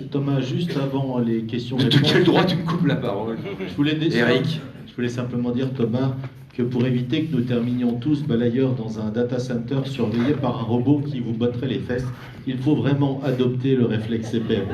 avant les questions... De quel droit tu me coupes la parole? Eric. Je voulais simplement dire, Thomas, que pour éviter que nous terminions tous balayeurs dans un data center surveillé par un robot qui vous botterait les fesses, il faut vraiment adopter le réflexe CPM.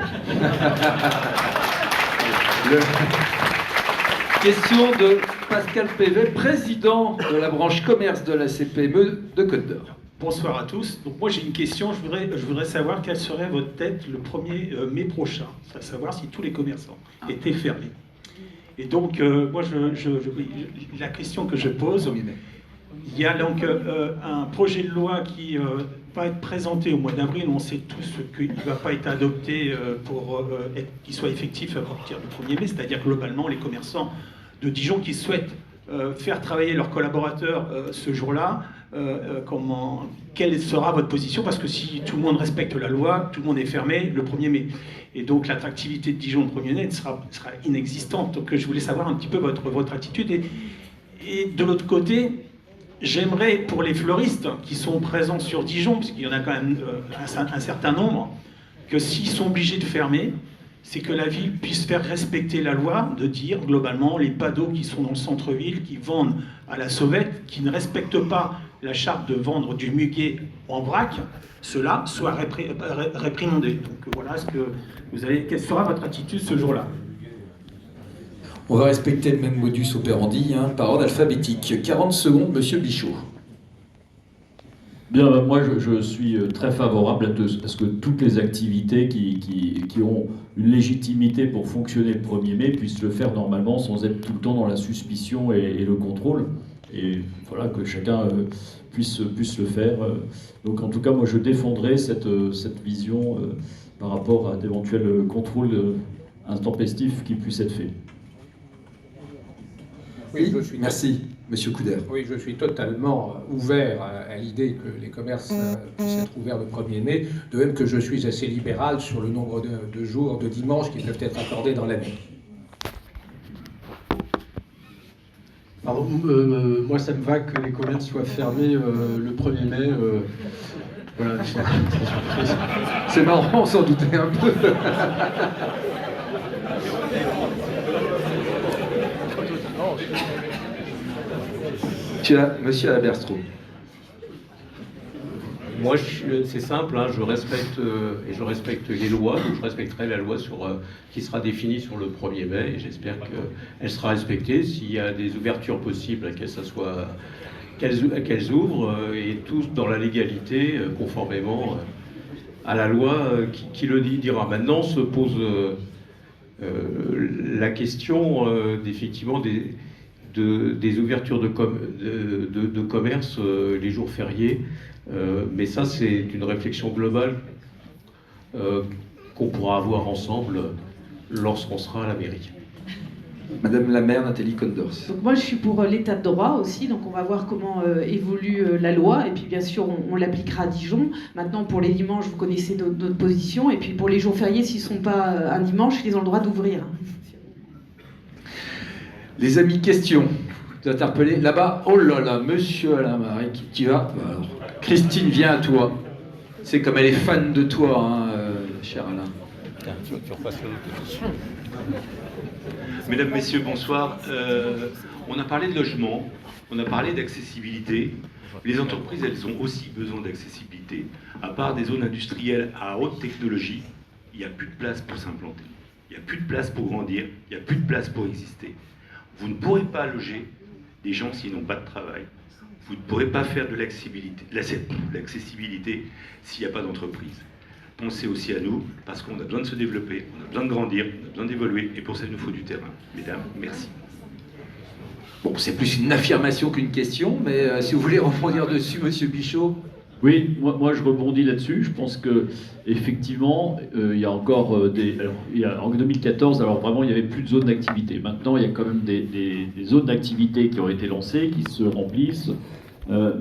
Question de Pascal Pévet, président de la branche commerce de la CPME de Côte d'Or. Bonsoir à tous. Donc moi j'ai une question, je voudrais savoir quelle serait votre tête le 1er mai prochain, à savoir si tous les commerçants étaient fermés. Et donc moi la question que je pose, il y a donc un projet de loi qui va être présenté au mois d'avril. On sait tous qu'il ne va pas être adopté pour qu'il soit effectif à partir du 1er mai, c'est-à-dire globalement les commerçants de Dijon qui souhaitent faire travailler leurs collaborateurs ce jour-là. Quelle sera votre position? Parce que si tout le monde respecte la loi, tout le monde est fermé le 1er mai. Et donc l'attractivité de Dijon le 1er mai sera inexistante. Donc je voulais savoir un petit peu votre attitude. Et de l'autre côté, j'aimerais pour les fleuristes qui sont présents sur Dijon, puisqu'il y en a quand même un certain nombre, que s'ils sont obligés de fermer, c'est que la ville puisse faire respecter la loi, de dire globalement les pados qui sont dans le centre-ville, qui vendent à la sauvette, qui ne respectent pas la charte de vendre du muguet en vrac, cela soit réprimandé. Donc voilà quelle sera votre attitude ce jour-là? On va respecter le même modus operandi, par ordre alphabétique. 40 secondes, Monsieur Bichot. Bien, moi je suis très favorable à ce que toutes les activités qui ont une légitimité pour fonctionner le 1er mai puissent le faire normalement sans être tout le temps dans la suspicion et le contrôle. Et voilà, que chacun puisse le faire. Donc en tout cas, moi je défendrai cette vision par rapport à d'éventuels contrôles intempestifs qui puissent être faits. Oui, merci, Monsieur Couder. Oui, je suis totalement ouvert à l'idée que les commerces puissent être ouverts le 1er mai, de même que je suis assez libéral sur le nombre de jours, de dimanches qui peuvent être accordés dans l'année. Pardon, moi ça me va que les commerces soient fermés le 1er mai. Voilà, c'est marrant, on s'en doutait un peu. Monsieur Aberstrau. Moi, c'est simple, hein, je respecte je respecte les lois, donc je respecterai la loi qui sera définie sur le 1er mai, et j'espère qu'elle sera respectée. S'il y a des ouvertures possibles, qu'elles ouvrent, et tous dans la légalité, conformément à la loi qui le dira. Maintenant se pose la question effectivement des ouvertures de commerce les jours fériés. Mais ça, c'est une réflexion globale qu'on pourra avoir ensemble lorsqu'on sera à la mairie. Madame la maire Nathalie Condors. Donc moi je suis pour l'état de droit aussi, donc on va voir comment évolue la loi, et puis bien sûr on l'appliquera à Dijon. Maintenant pour les dimanches vous connaissez notre position, et puis pour les jours fériés s'ils ne sont pas un dimanche, ils ont le droit d'ouvrir. Les amis, questions. Vous interpellez là-bas. Oh là là, monsieur Alain Marek, tu vas. Alors, Christine, viens à toi. C'est comme elle est fan de toi, hein, cher Alain. Mesdames, Messieurs, bonsoir. On a parlé de logement, on a parlé d'accessibilité. Les entreprises, elles ont aussi besoin d'accessibilité. À part des zones industrielles à haute technologie, il n'y a plus de place pour s'implanter. Il n'y a plus de place pour grandir, il n'y a plus de place pour exister. Vous ne pourrez pas loger des gens s'ils n'ont pas de travail. Vous ne pourrez pas faire de l'accessibilité s'il n'y a pas d'entreprise. Pensez aussi à nous, parce qu'on a besoin de se développer, on a besoin de grandir, on a besoin d'évoluer, et pour ça, il nous faut du terrain. Mesdames, merci. Bon, c'est plus une affirmation qu'une question, mais si vous voulez rebondir dessus, monsieur Bichot. Oui, moi je rebondis là-dessus. Je pense que effectivement, il y a encore en 2014, alors vraiment il n'y avait plus de zones d'activité. Maintenant, il y a quand même des zones d'activité qui ont été lancées, qui se remplissent.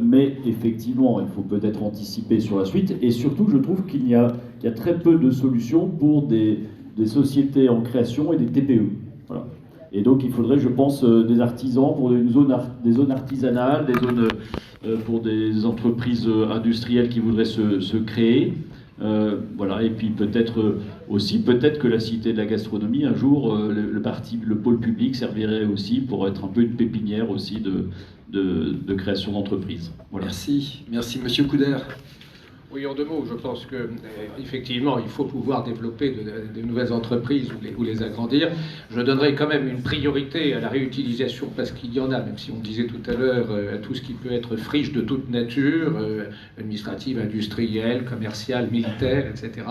Mais effectivement, il faut peut-être anticiper sur la suite. Et surtout, je trouve qu'il y a très peu de solutions pour des sociétés en création et des TPE. Voilà. Et donc, il faudrait, je pense, des artisans pour des zones artisanales, des zones pour des entreprises industrielles qui voudraient se créer. Voilà. Et puis peut-être que la Cité de la Gastronomie, un jour, le pôle public servirait aussi pour être un peu une pépinière aussi de création d'entreprises. Voilà. Merci Monsieur Couder. Oui, en 2 mots, je pense que effectivement, il faut pouvoir développer de nouvelles entreprises ou les agrandir. Je donnerai quand même une priorité à la réutilisation, parce qu'il y en a, même si on disait tout à l'heure, à tout ce qui peut être friche de toute nature, administrative, industrielle, commerciale, militaire, etc.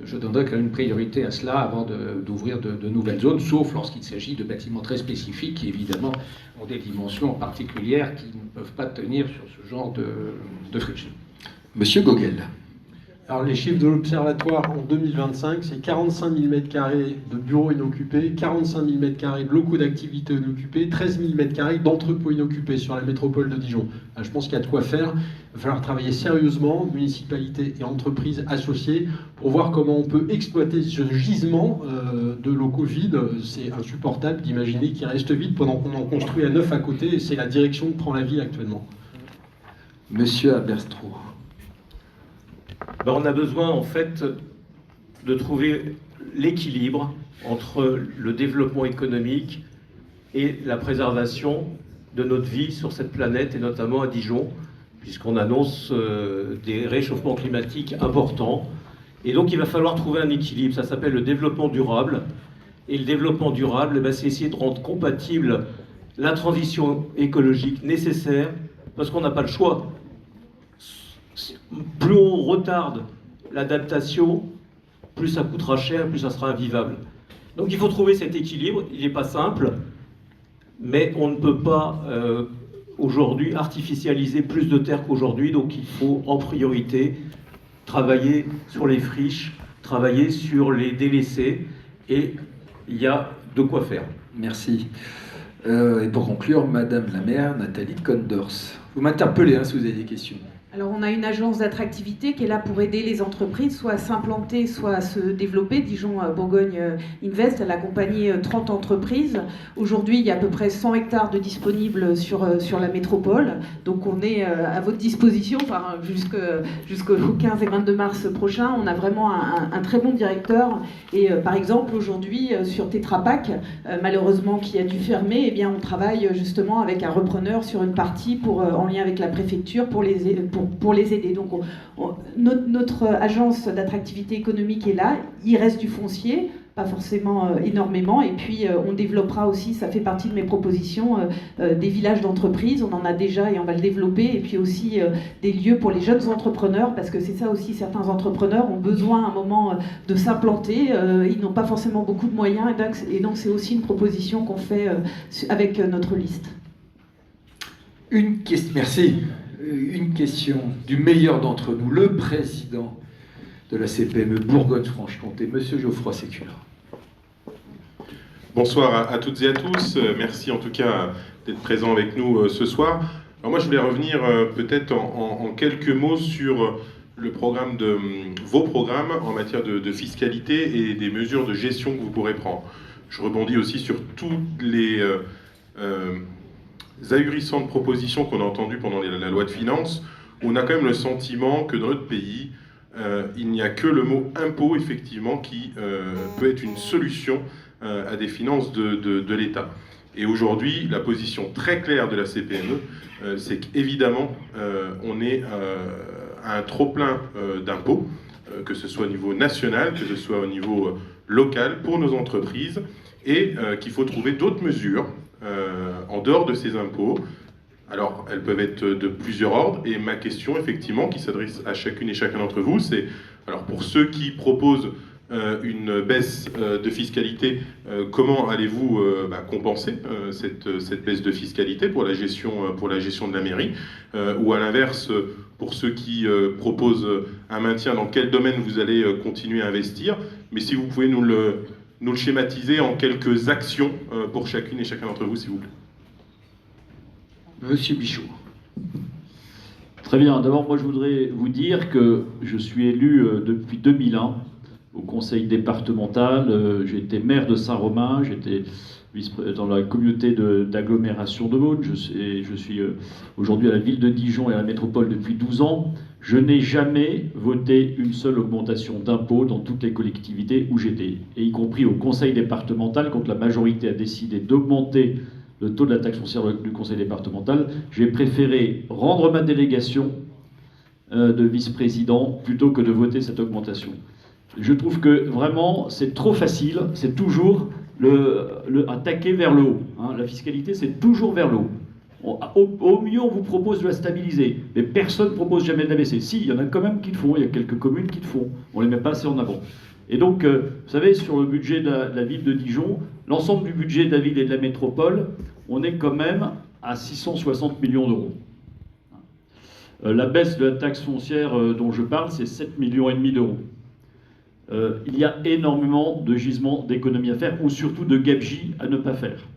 Je donnerai quand même une priorité à cela avant d'ouvrir de nouvelles zones, sauf lorsqu'il s'agit de bâtiments très spécifiques qui, évidemment, ont des dimensions particulières qui ne peuvent pas tenir sur ce genre de friche. Monsieur Gogel. Alors les chiffres de l'Observatoire en 2025, c'est 45 000 m² de bureaux inoccupés, 45 000 m² de locaux d'activité inoccupés, 13 000 m² d'entrepôts inoccupés sur la métropole de Dijon. Je pense qu'il y a de quoi faire. Il va falloir travailler sérieusement, municipalités et entreprises associées, pour voir comment on peut exploiter ce gisement de locaux vides. C'est insupportable d'imaginer qu'ils restent vides pendant qu'on en construit à neuf à côté, et c'est la direction que prend la ville actuellement. Monsieur Aberstrau. On a besoin en fait de trouver l'équilibre entre le développement économique et la préservation de notre vie sur cette planète, et notamment à Dijon, puisqu'on annonce des réchauffements climatiques importants. Et donc il va falloir trouver un équilibre. Ça s'appelle le développement durable. Et le développement durable, c'est essayer de rendre compatible la transition écologique nécessaire, parce qu'on n'a pas le choix. Plus on retarde l'adaptation, plus ça coûtera cher, plus ça sera invivable. Donc il faut trouver cet équilibre. Il n'est pas simple, mais on ne peut pas aujourd'hui artificialiser plus de terre qu'aujourd'hui. Donc il faut en priorité travailler sur les friches, travailler sur les délaissés, et il y a de quoi faire. Merci. Et pour conclure, Madame la maire Nathalie Condors. Vous m'interpellez si vous avez des questions. Alors on a une agence d'attractivité qui est là pour aider les entreprises soit à s'implanter, soit à se développer. Dijon Bourgogne Invest, elle a accompagné 30 entreprises. Aujourd'hui, il y a à peu près 100 hectares de disponibles sur la métropole. Donc on est à votre disposition jusqu'au 15 et 22 mars prochain. On a vraiment un très bon directeur. Et par exemple, aujourd'hui, sur Tetra Pak, malheureusement qui a dû fermer, eh bien, on travaille justement avec un repreneur sur une partie en lien avec la préfecture pour les aider. Donc notre agence d'attractivité économique est là, il reste du foncier, pas forcément énormément, et puis on développera aussi, ça fait partie de mes propositions, des villages d'entreprise, on en a déjà et on va le développer, et puis aussi des lieux pour les jeunes entrepreneurs, parce que c'est ça aussi, certains entrepreneurs ont besoin à un moment de s'implanter, ils n'ont pas forcément beaucoup de moyens, et donc c'est aussi une proposition qu'on fait avec notre liste. Une question, merci. Une question du meilleur d'entre nous, le président de la CPME Bourgogne-Franche-Comté, Monsieur Geoffroy Sécula. Bonsoir à toutes et à tous. Merci en tout cas d'être présent avec nous ce soir. Alors moi, je voulais revenir peut-être en quelques mots sur le programme vos programmes en matière de fiscalité et des mesures de gestion que vous pourrez prendre. Je rebondis aussi sur toutes les ahurissantes propositions qu'on a entendues pendant la loi de finances, où on a quand même le sentiment que dans notre pays, il n'y a que le mot impôt, effectivement, qui peut être une solution à des finances de l'État. Et aujourd'hui, la position très claire de la CPME, c'est qu'évidemment, on est à un trop-plein d'impôts, que ce soit au niveau national, que ce soit au niveau local, pour nos entreprises, et qu'il faut trouver d'autres mesures en dehors de ces impôts. Alors, elles peuvent être de plusieurs ordres, et ma question, effectivement, qui s'adresse à chacune et chacun d'entre vous, c'est, alors pour ceux qui proposent une baisse de fiscalité, comment allez-vous compenser cette baisse de fiscalité pour la gestion de la mairie, ou à l'inverse, pour ceux qui proposent un maintien, dans quel domaine vous allez continuer à investir, mais si vous pouvez nous le schématiser en quelques actions pour chacune et chacun d'entre vous, s'il vous plaît. Monsieur Bichot. Très bien. D'abord, moi, je voudrais vous dire que je suis élu depuis 2001 au conseil départemental. J'ai été maire de Saint-Romain, j'étais dans la communauté d'agglomération de Beaune. Je suis aujourd'hui à la ville de Dijon et à la métropole depuis 12 ans. Je n'ai jamais voté une seule augmentation d'impôts dans toutes les collectivités où j'étais, et y compris au conseil départemental, quand la majorité a décidé d'augmenter le taux de la taxe foncière du conseil départemental. J'ai préféré rendre ma délégation de vice-président plutôt que de voter cette augmentation. Je trouve que vraiment c'est trop facile, c'est toujours un taquet vers le haut. Hein. La fiscalité, c'est toujours vers le haut. Au mieux, on vous propose de la stabiliser, mais personne ne propose jamais de la baisser. Si, il y en a quand même qui le font, il y a quelques communes qui le font, on ne les met pas assez en avant. Et donc, vous savez, sur le budget de la ville de Dijon, l'ensemble du budget de la ville et de la métropole, on est quand même à 660 millions d'euros. La baisse de la taxe foncière dont je parle, c'est 7,5 millions d'euros. Il y a énormément de gisements d'économies à faire, ou surtout de gabegies à ne pas faire.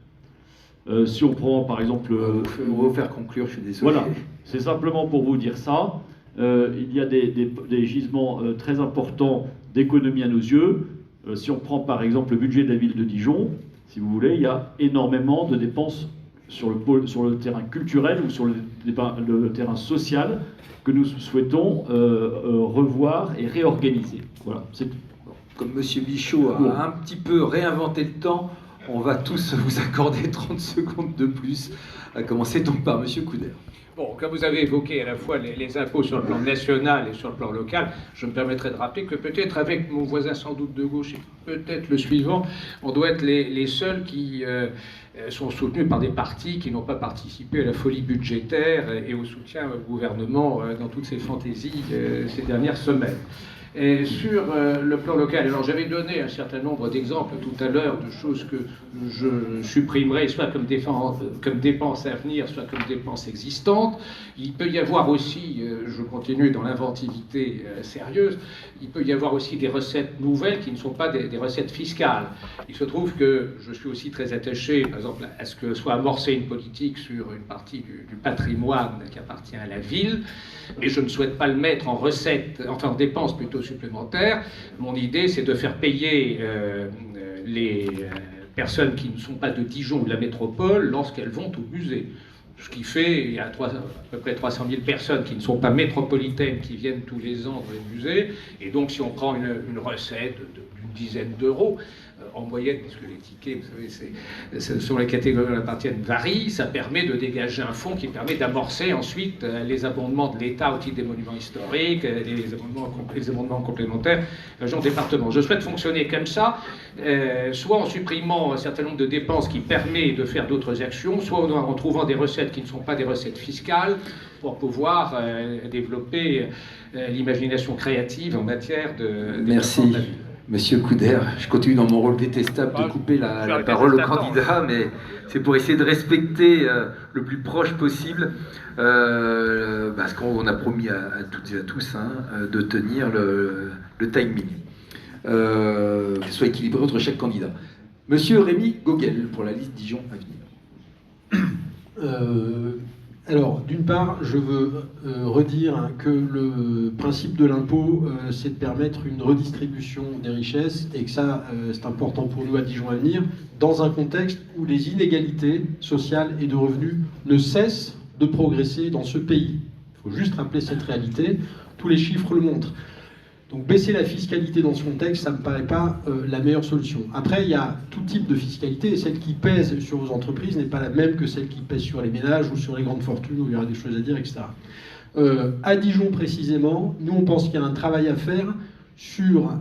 Si on prend par exemple... On va vous faire conclure, je suis désolé. Voilà, c'est simplement pour vous dire ça. Il y a des gisements très importants d'économies à nos yeux. Si on prend par exemple le budget de la ville de Dijon, si vous voulez, il y a énormément de dépenses sur le terrain culturel ou sur le terrain social que nous souhaitons revoir et réorganiser. Voilà, c'est tout. Comme M. Bichot a un petit peu réinventé le temps, on va tous vous accorder 30 secondes de plus, à commencer donc par M. Couder. Bon, comme vous avez évoqué à la fois les impôts sur le plan national et sur le plan local, je me permettrai de rappeler que peut-être avec mon voisin sans doute de gauche et peut-être le suivant, on doit être les seuls qui sont soutenus par des partis qui n'ont pas participé à la folie budgétaire et au soutien au gouvernement dans toutes ses fantaisies ces dernières semaines. Et sur le plan local, alors j'avais donné un certain nombre d'exemples tout à l'heure de choses que je supprimerai, soit comme dépenses à venir, soit comme dépenses existantes. Il peut y avoir aussi, je continue dans l'inventivité sérieuse, il peut y avoir aussi des recettes nouvelles qui ne sont pas des recettes fiscales. Il se trouve que je suis aussi très attaché, par exemple, à ce que soit amorcée une politique sur une partie du patrimoine qui appartient à la ville, mais je ne souhaite pas le mettre en recettes, enfin en dépenses plutôt supplémentaires. Mon idée, c'est de faire payer les personnes qui ne sont pas de Dijon ou de la métropole lorsqu'elles vont au musée. Ce qui fait, il y a à peu près 300 000 personnes qui ne sont pas métropolitaines qui viennent tous les ans dans les musées. Et donc, si on prend une recette d'une dizaine d'euros, en moyenne, puisque les tickets, vous savez, ce sont les catégories qui appartiennent, varient, ça permet de dégager un fonds qui permet d'amorcer ensuite les abondements de l'État au titre des monuments historiques, les abondements complémentaires, région, département. Je souhaite fonctionner comme ça, soit en supprimant un certain nombre de dépenses qui permettent de faire d'autres actions, soit en trouvant des recettes qui ne sont pas des recettes fiscales pour pouvoir développer l'imagination créative en matière de Merci. de la ville. Monsieur Couder, je continue dans mon rôle détestable de couper la parole au candidat, mais c'est pour essayer de respecter le plus proche possible, parce qu'on a promis à toutes et à tous de tenir le timing, que ce soit équilibré entre chaque candidat. Monsieur Rémi Gogel, pour la liste Dijon à venir. Alors, d'une part, je veux redire que le principe de l'impôt, c'est de permettre une redistribution des richesses, et que ça, c'est important pour nous à Dijon à venir, dans un contexte où les inégalités sociales et de revenus ne cessent de progresser dans ce pays. Il faut juste rappeler cette réalité, tous les chiffres le montrent. Donc baisser la fiscalité dans ce contexte, ça ne me paraît pas la meilleure solution. Après, il y a tout type de fiscalité, et celle qui pèse sur vos entreprises n'est pas la même que celle qui pèse sur les ménages ou sur les grandes fortunes, où il y aura des choses à dire, etc. À Dijon précisément, nous on pense qu'il y a un travail à faire sur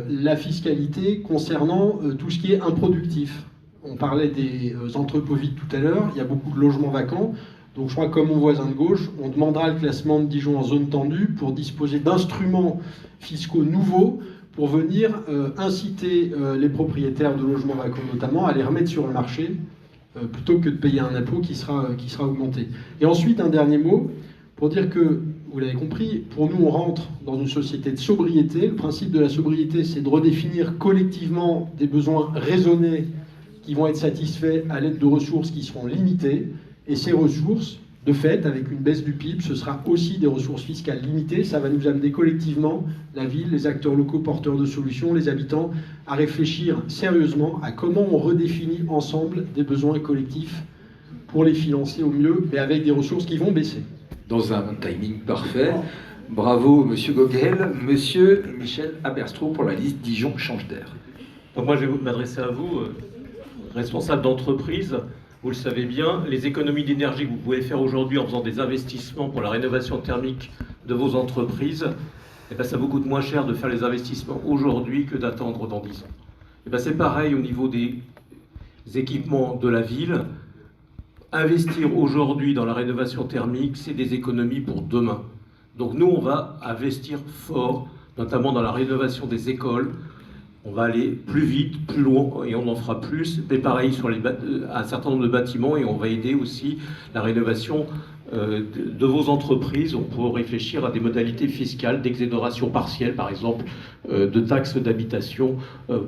la fiscalité concernant tout ce qui est improductif. On parlait des entrepôts vides tout à l'heure, il y a beaucoup de logements vacants. Donc je crois que comme mon voisin de gauche, on demandera le classement de Dijon en zone tendue pour disposer d'instruments fiscaux nouveaux pour venir inciter les propriétaires de logements vacants notamment à les remettre sur le marché plutôt que de payer un impôt qui sera augmenté. Et ensuite un dernier mot pour dire que, vous l'avez compris, pour nous on rentre dans une société de sobriété. Le principe de la sobriété, c'est de redéfinir collectivement des besoins raisonnés qui vont être satisfaits à l'aide de ressources qui seront limitées. Et ces ressources, de fait, avec une baisse du PIB, ce sera aussi des ressources fiscales limitées. Ça va nous amener collectivement, la ville, les acteurs locaux porteurs de solutions, les habitants, à réfléchir sérieusement à comment on redéfinit ensemble des besoins collectifs pour les financer au mieux, mais avec des ressources qui vont baisser. Dans un timing parfait. Bravo, monsieur Gogel. Monsieur Michel Aberstro pour la liste Dijon change d'air. Donc moi, je vais m'adresser à vous, responsable d'entreprise. Vous le savez bien, les économies d'énergie que vous pouvez faire aujourd'hui en faisant des investissements pour la rénovation thermique de vos entreprises, eh bien, ça vous coûte moins cher de faire les investissements aujourd'hui que d'attendre dans 10 ans. Eh bien, c'est pareil au niveau des équipements de la ville. Investir aujourd'hui dans la rénovation thermique, c'est des économies pour demain. Donc nous, on va investir fort, notamment dans la rénovation des écoles. On va aller plus vite, plus loin, et on en fera plus. Mais pareil sur un certain nombre de bâtiments, et on va aider aussi la rénovation de vos entreprises. On pourrait réfléchir à des modalités fiscales, d'exonération partielle, par exemple, de taxes d'habitation.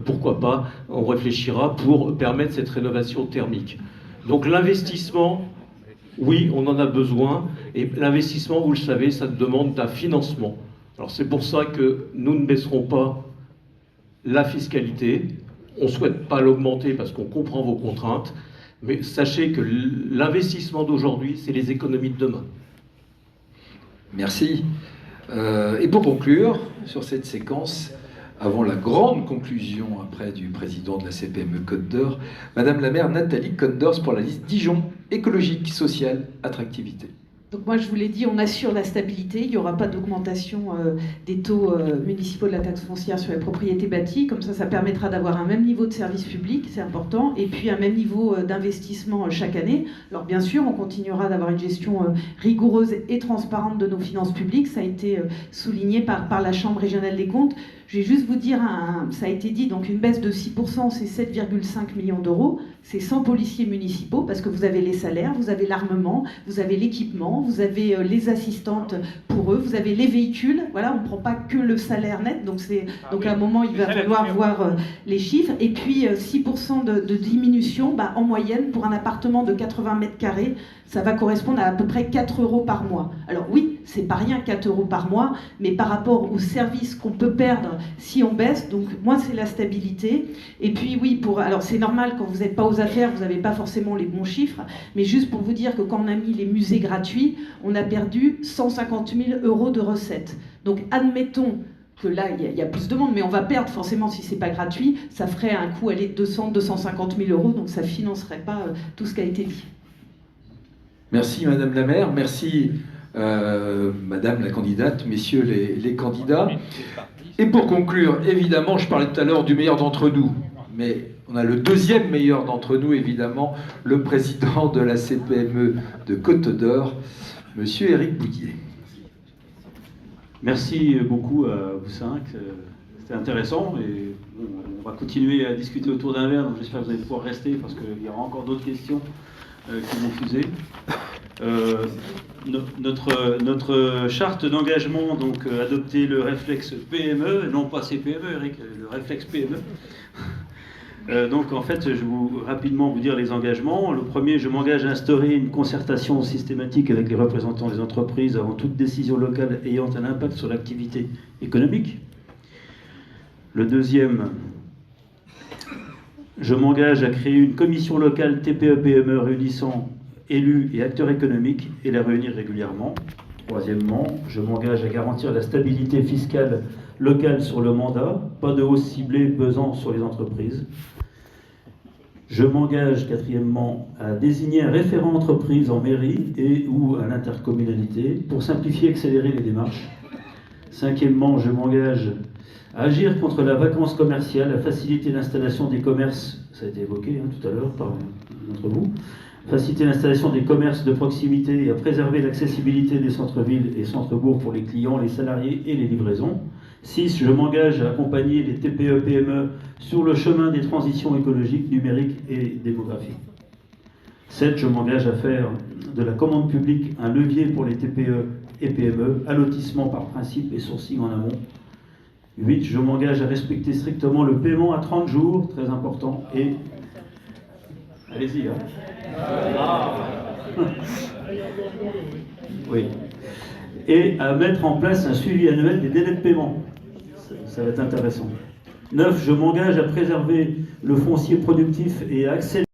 Pourquoi pas, on réfléchira pour permettre cette rénovation thermique. Donc l'investissement, oui, on en a besoin. Et l'investissement, vous le savez, ça demande d'un financement. Alors c'est pour ça que nous ne baisserons pas la fiscalité. On ne souhaite pas l'augmenter parce qu'on comprend vos contraintes, mais sachez que l'investissement d'aujourd'hui, c'est les économies de demain. Merci. Et pour conclure sur cette séquence, avant la grande conclusion après du président de la CPME Côte d'Or, Madame la maire Nathalie Condors pour la liste Dijon, écologique, sociale, attractivité. Donc moi, je vous l'ai dit, on assure la stabilité. Il n'y aura pas d'augmentation des taux municipaux de la taxe foncière sur les propriétés bâties. Comme ça permettra d'avoir un même niveau de service public, c'est important, et puis un même niveau d'investissement chaque année. Alors bien sûr, on continuera d'avoir une gestion rigoureuse et transparente de nos finances publiques. Ça a été souligné par la Chambre régionale des comptes. Je vais juste vous dire, ça a été dit, donc une baisse de 6%, c'est 7,5 millions d'euros. C'est 100 policiers municipaux, parce que vous avez les salaires, vous avez l'armement, vous avez l'équipement, vous avez les assistantes pour eux, vous avez les véhicules. Voilà, on ne prend pas que le salaire net, donc à un moment, il va falloir voir les chiffres. Et puis 6% de diminution, en moyenne, pour un appartement de 80 mètres carrés, ça va correspondre à peu près 4 euros par mois. Alors oui, c'est pas rien 4 euros par mois, mais par rapport aux services qu'on peut perdre si on baisse, donc moi c'est la stabilité. Et puis oui, alors c'est normal, quand vous n'êtes pas aux affaires, vous n'avez pas forcément les bons chiffres, mais juste pour vous dire que quand on a mis les musées gratuits, on a perdu 150 000 euros de recettes. Donc admettons que là, il y a plus de monde, mais on va perdre forcément si c'est pas gratuit, ça ferait un coût aller de 250 000 euros, donc ça ne financerait pas tout ce qui a été dit. Merci Madame la maire, merci Madame la candidate, messieurs les candidats. Et pour conclure, évidemment, je parlais tout à l'heure du meilleur d'entre nous, mais on a le deuxième meilleur d'entre nous, évidemment, le président de la CPME de Côte d'Or, Monsieur Éric Boudier. Merci beaucoup à vous cinq, c'était intéressant et on va continuer à discuter autour d'un verre, donc j'espère que vous allez pouvoir rester parce qu'il y aura encore d'autres questions qui vont fuser. Notre charte d'engagement, donc adopter le réflexe PME, non pas CPME, Eric, le réflexe PME. Donc en fait, je vais rapidement vous dire les engagements. Le premier, je m'engage à instaurer une concertation systématique avec les représentants des entreprises avant toute décision locale ayant un impact sur l'activité économique. Le deuxième, je m'engage à créer une commission locale TPE-PME réunissant élus et acteurs économiques et la réunir régulièrement. Troisièmement, je m'engage à garantir la stabilité fiscale locale sur le mandat, pas de hausse ciblée pesant sur les entreprises. Je m'engage, quatrièmement, à désigner un référent entreprise en mairie et ou à l'intercommunalité pour simplifier et accélérer les démarches. Cinquièmement, je m'engage à agir contre la vacance commerciale, à faciliter l'installation des commerces, ça a été évoqué tout à l'heure par d'entre vous, faciliter l'installation des commerces de proximité et à préserver l'accessibilité des centres-villes et centres-bourgs pour les clients, les salariés et les livraisons. 6. Je m'engage à accompagner les TPE-PME sur le chemin des transitions écologiques, numériques et démographiques. 7. Je m'engage à faire de la commande publique un levier pour les TPE et PME, allotissement par principe et sourcing en amont. 8. Je m'engage à respecter strictement le paiement à 30 jours, très important, et... Allez-y, Oui. Et à mettre en place un suivi annuel des délais de paiement. Ça va être intéressant. 9. Je m'engage à préserver le foncier productif et à accélérer